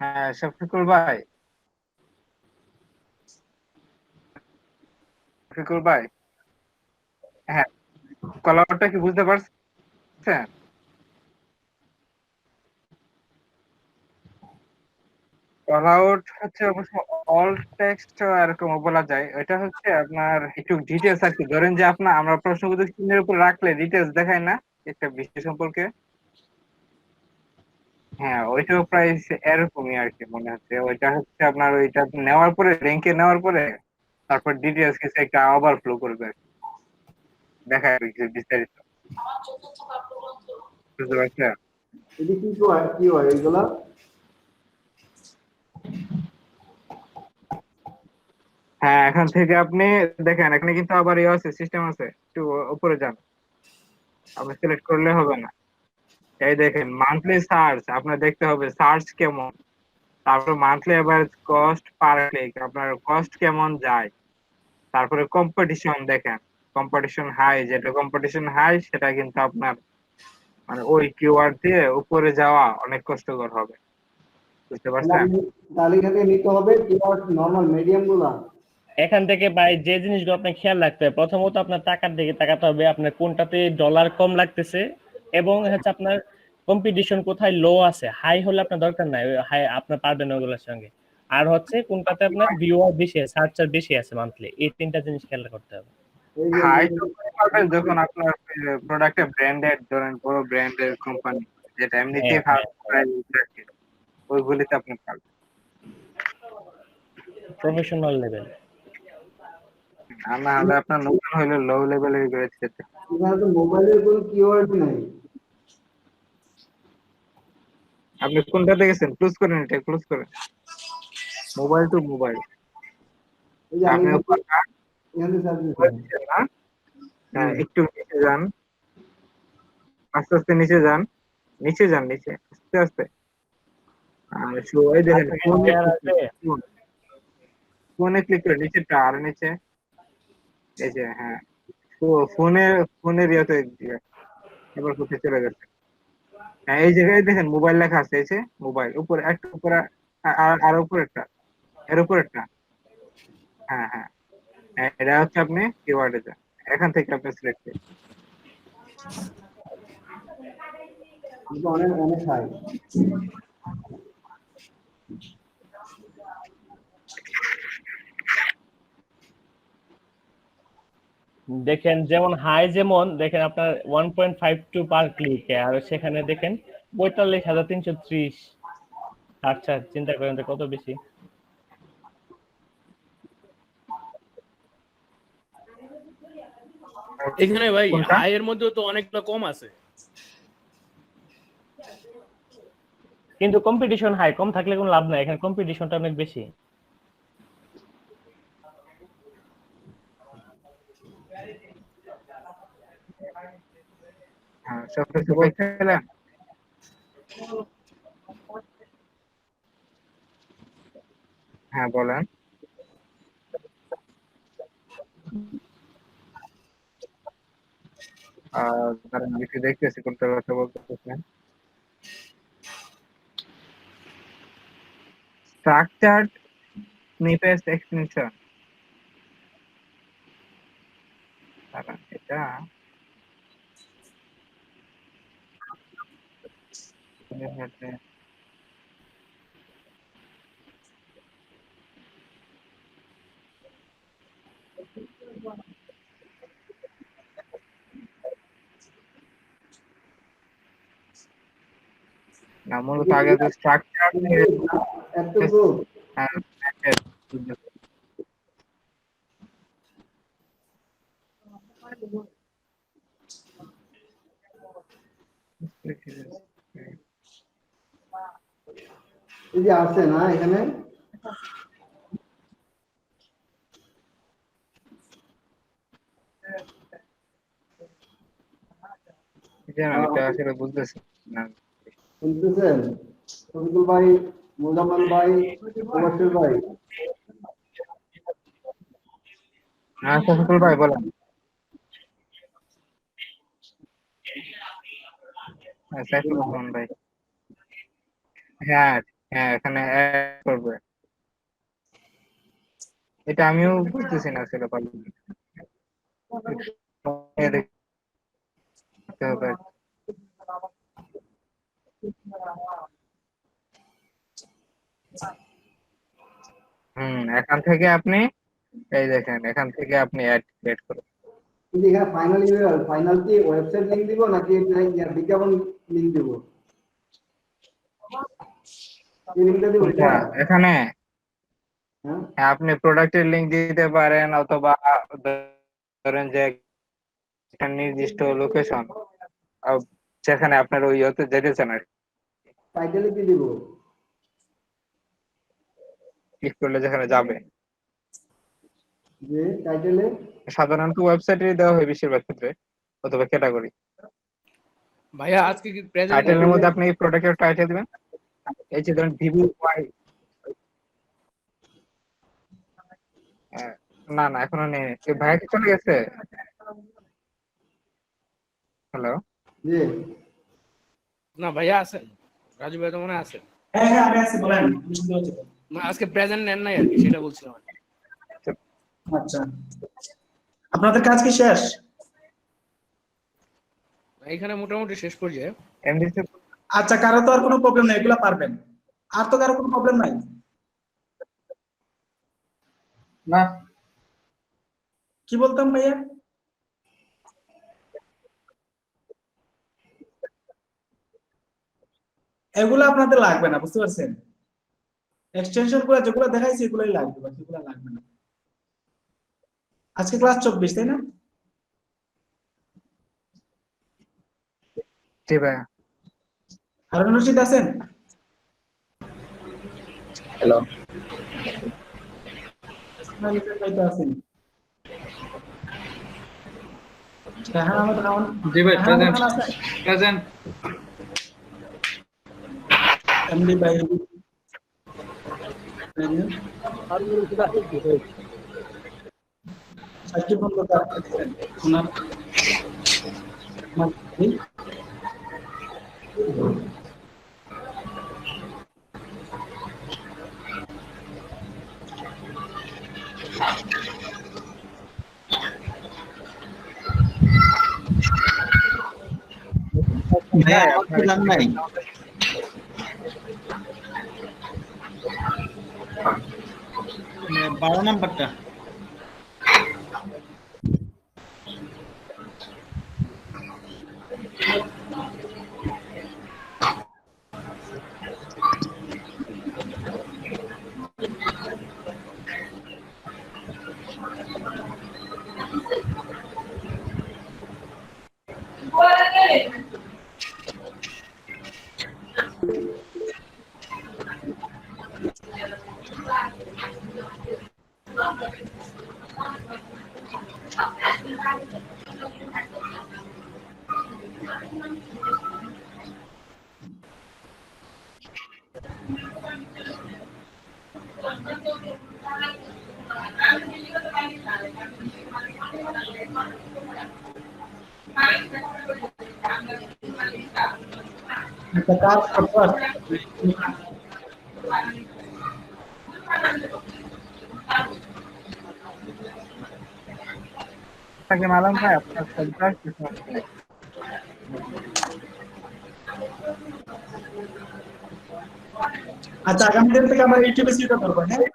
হ্যাঁ শফিকুল ভাই, শফিকুল ভাই হ্যাঁ কল আউটটা কি বুঝতে পারছেন? কল আউট হচ্ছে অবশ্য অল টেক্সট এরকম বলা যায়। এটা হচ্ছে আপনার একটু ডিটেলস আর কি। ধরেন যে আমরা প্রশ্নবোধক চিহ্নের উপর রাখলে ডিটেলস দেখায় না একটা বিষয় সম্পর্কে। হ্যাঁ ওইটাও প্রায় এরকমই আর কি মনে হচ্ছে। ওইটা হচ্ছে আপনার ওইটা নেওয়ার পরে র্যাঙ্কে নেওয়ার পরে তারপর ডিটেলস কিছু একটা ওভারফ্লো করবে, দেখায় বিস্তারিত। বুঝতে পারছেন?
এটা কি কিওয়ার্ড এগুলা?
হ্যাঁ এখান থেকে আপনি দেখেন, এখানে কিন্তু আবার ইয়ে আছে, সিস্টেম আছে। একটু উপরে যান, আপনি সিলেক্ট করলে হবে না। এই দেখেন মান্থলি সার্চ, আপনার দেখতে হবে সার্চ কেমন, তারপরে monthly average cost per click, আপনার কস্ট কেমন যায়, তারপরে কম্পিটিশন দেখেন, কম্পিটিশন হাই, যেটা কম্পিটিশন হাই সেটা কিন্তু আপনার মানে ওই কিওয়ার্ড দিয়ে উপরে যাওয়া অনেক কষ্টকর হবে। বুঝতে পারছেন?
তাহলে এখানে নিতে হবে কিওয়ার্ড নরমাল মিডিয়াম গুলা।
এখান থেকে ভাই যে জিনিসগুলো আপনার খেয়াল রাখতে হবে, প্রথমত আপনার টাকার দিকে তাকাতে হবে, আপনার কোনটাতে ডলার কম লাগতেছে, এবং হচ্ছে আপনার কম্পিটিশন কোথায় লো আছে। হাই হলে আপনার দরকার নাই, হাই আপনার পারবেন ওগুলোর সঙ্গে। আর হচ্ছে কোনটাতে আপনার ভিউয়ার বেশি আছে, সার্চার বেশি আছে মান্থলি, এই তিনটা জিনিস খেয়াল করতে হবে।
হাই পাবেন যখন আপনার প্রোডাক্টে ব্র্যান্ডেড, ধরেন বড় ব্র্যান্ডের কোম্পানি যেটা এমনিতেই ফার্স্ট প্রাইস থাকে, ওইগুলিতে আপনি পারবেন।
Professional level.
আর না হলে আপনার নতুন হইলে লো লেভেলের রয়েছে।
এখানে তো মোবাইলের কোনো কিওয়ার্ড নাই।
আপনি কোনটাতে গেছেন? ক্লোজ করেন, এটা ক্লোজ করেন। Mobile to mobile.
এই যে আমি
আপনি
এখানে সার্চ দিচ্ছি।
না? হ্যাঁ, একটু নিচে যান, আস্তে আস্তে নিচে যান, নিচে যান, নিচে আস্তে আস্তে। আর ওই দেখেন ফোনে ক্লিক করে নিচেটা আর নিচে, এই যে হ্যাঁ, ফোনের ইয়েতে দিয়ে এবার কোথায় চলে গেছে। হ্যাঁ, এই জায়গায় দেখেন মোবাইল লেখা আছে, এই যে মোবাইল উপরে একটা, উপরে আর উপরে একটা, এর উপরে একটা। হ্যাঁ হ্যাঁ হ্যাঁ, এটা হচ্ছে আপনি কিওয়ার্ডে যান, এখান থেকে আপনি সিলেক্ট করুন।
অনেক অনেক হাই।
দেখেন যেমন হাই, যেমন দেখেন আপনার 1.52 পার ক্লিক, আর সেখানে দেখেন 45,330। আচ্ছা, চিন্তা করেন তো কত বেশি।
এখানে ভাই হাই এর মধ্যেও তো অনেকটা কম আছে,
কিন্তু কম্পিটিশন হাই, কম থাকলে কোনো লাভ নাই, এখানে কম্পিটিশনটা অনেক বেশি।
হ্যাঁ, সবকিছু দেখলেন? হ্যাঁ বলেন। কারণ আমি একটু দেখতেছি কোনটা কথা বলতেছেন। স্ট্রাকচার্ড স্নিপেট এক্সটেনশন, এটা না, মূলত আগে তো স্ট্রাকচার
এই যে আছে না এখানে,
আমি তো আসলে বুঝতেছি না।
শুনতেছেন শফিকুল ভাই, মোজাম্মেল ভাই, মুবাশশির ভাই?
হ্যাঁ শফিকুল ভাই বলেন। হ্যাঁ সাইফুল রহমান ভাই। হ্যাঁ হ্যাঁ, এখানে অ্যাড করবে, এটা আমিও বুঝতেছি না আসলে ভালো। দেখতে হবে। এখান থেকে আপনি এই দেখেন, এখান থেকে আপনি অ্যাড ক্রিয়েট করুন।
কিন্তু এখানে ফাইনাল কি ওয়েবসাইট লিংক দিব নাকি বিজ্ঞাপন লিংক দিব? এই লিংকটা দিব এটা?
এখানে হ্যাঁ, আপনি প্রোডাক্টের লিংক দিতে পারেন, অথবা ধরেন যে একটা নির্দিষ্ট লোকেশন যেখানে আপনার ওই ইয়েতে যেতে চান আর
টাইটেলে কি দিব?
ক্লিক করলে যেখানে যাবে,
যে টাইটেলে
সাধারণত ওয়েবসাইটে দেওয়া হয় বেশিরভাগ ক্ষেত্রে, অথবা ক্যাটাগরি।
ভাইয়া আজকে কি প্রেজেন্ট
টাইটেলের মধ্যে আপনি প্রোডাক্টের টাইটেল দিবেন, এই যে ধরেন ভিভো ওয়াই। না না, এখনো নেই। ভাইয়া কি চলে গেছে? হ্যালো,
জি
না ভাইয়া আছেন, রাজু ভাই তো মনে আছে।
হ্যাঁ হ্যাঁ আমি আছি, বলেন।
না আজকে প্রেজেন্ট নেন নাই আর কি, সেটা বলছিলাম।
আচ্ছা, আপনাদের কাজ কি শেষ?
এখানে মোটামুটি শেষ পর্যায়ে।
আচ্ছা, কারো তো আর কোনো প্রবলেম নাই, এগুলা পারবেন। আর তো কারো কোনো প্রবলেম নাই?
না,
কি বলতাম ভাইয়া? এগুলো আপনাদের লাগবে না, বুঝতে পারছেন? এক্সটেনশন গুলো যেগুলো দেখাইছি এগুলোই লাগবে, বাকিগুলো লাগবে না। আজকে ক্লাস 24, তাই না?
জি ভাইয়া।
হারুন রশিদ আছেন?
হ্যালো,
আছেন? রাহান আহমেদ খান?
জি ভাই,
রাহান আহমেদ
প্রেজেন্ট
খান আছেন?
প্রেজেন্ট।
এমডি ভাই সাকিব খন্দকার আছেন? ওনার
ভাইয়া আমার কি জান নাই? 12 নাম্বারটা।
একটা কাজ করতে পারছেন?
আপনাকে মালুম ভাই আপনার সেন্টার কিছু
আচ্ছা, আগামী দিন থেকে আমরা ইউটিউবে সিটা করবো, হ্যাঁ?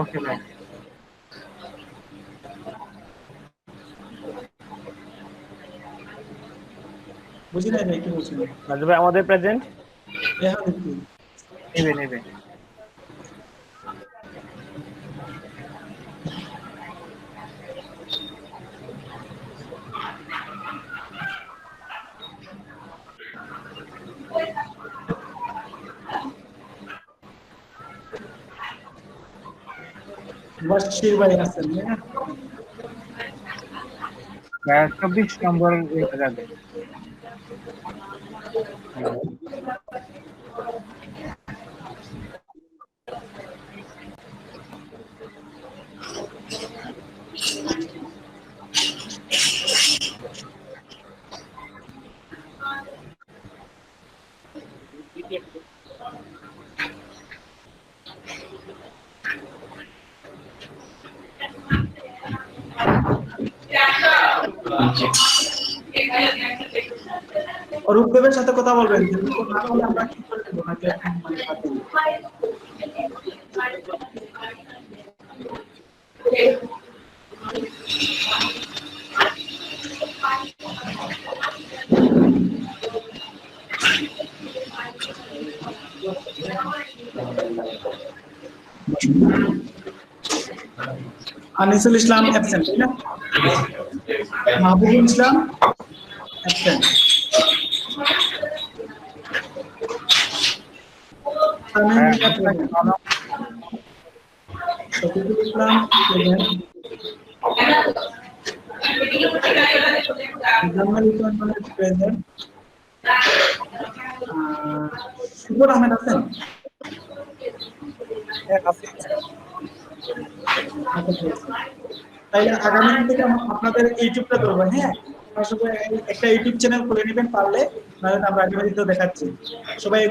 ওকে ভাই।
বুঝি নাই ভাই কি বলছেন?
রাজু ভাই আমাদের প্রেজেন্ট
এখন একটু
নেবে নেবে।
বশির ভাই আছেন, হ্যাঁ?
24 নম্বর যাবে।
রূপদেবের সাথে কথা বলবেন, না হলে আমরা কি করে দেবো নাকি এখন মানে বাদ দিই? আনিসুল ইসলাম অ্যাবসেন্ট, তাই না? মাহবুবুল ইসলাম অ্যাবসেন্ট। শফিকুল ইসলাম প্রেজেন্ট। জামাল ইসলাম প্রেজেন্ট। শুকুর আহমেদ আছেন? তাইলে আগামী দিন থেকে আপনাদের ইউটিউবটা করবো, হ্যাঁ? একটা ইউটিউব চ্যানেল খুলে নেবেন পারলে, নাহলে আমরা আগামী দিন দেখাচ্ছি সবাই।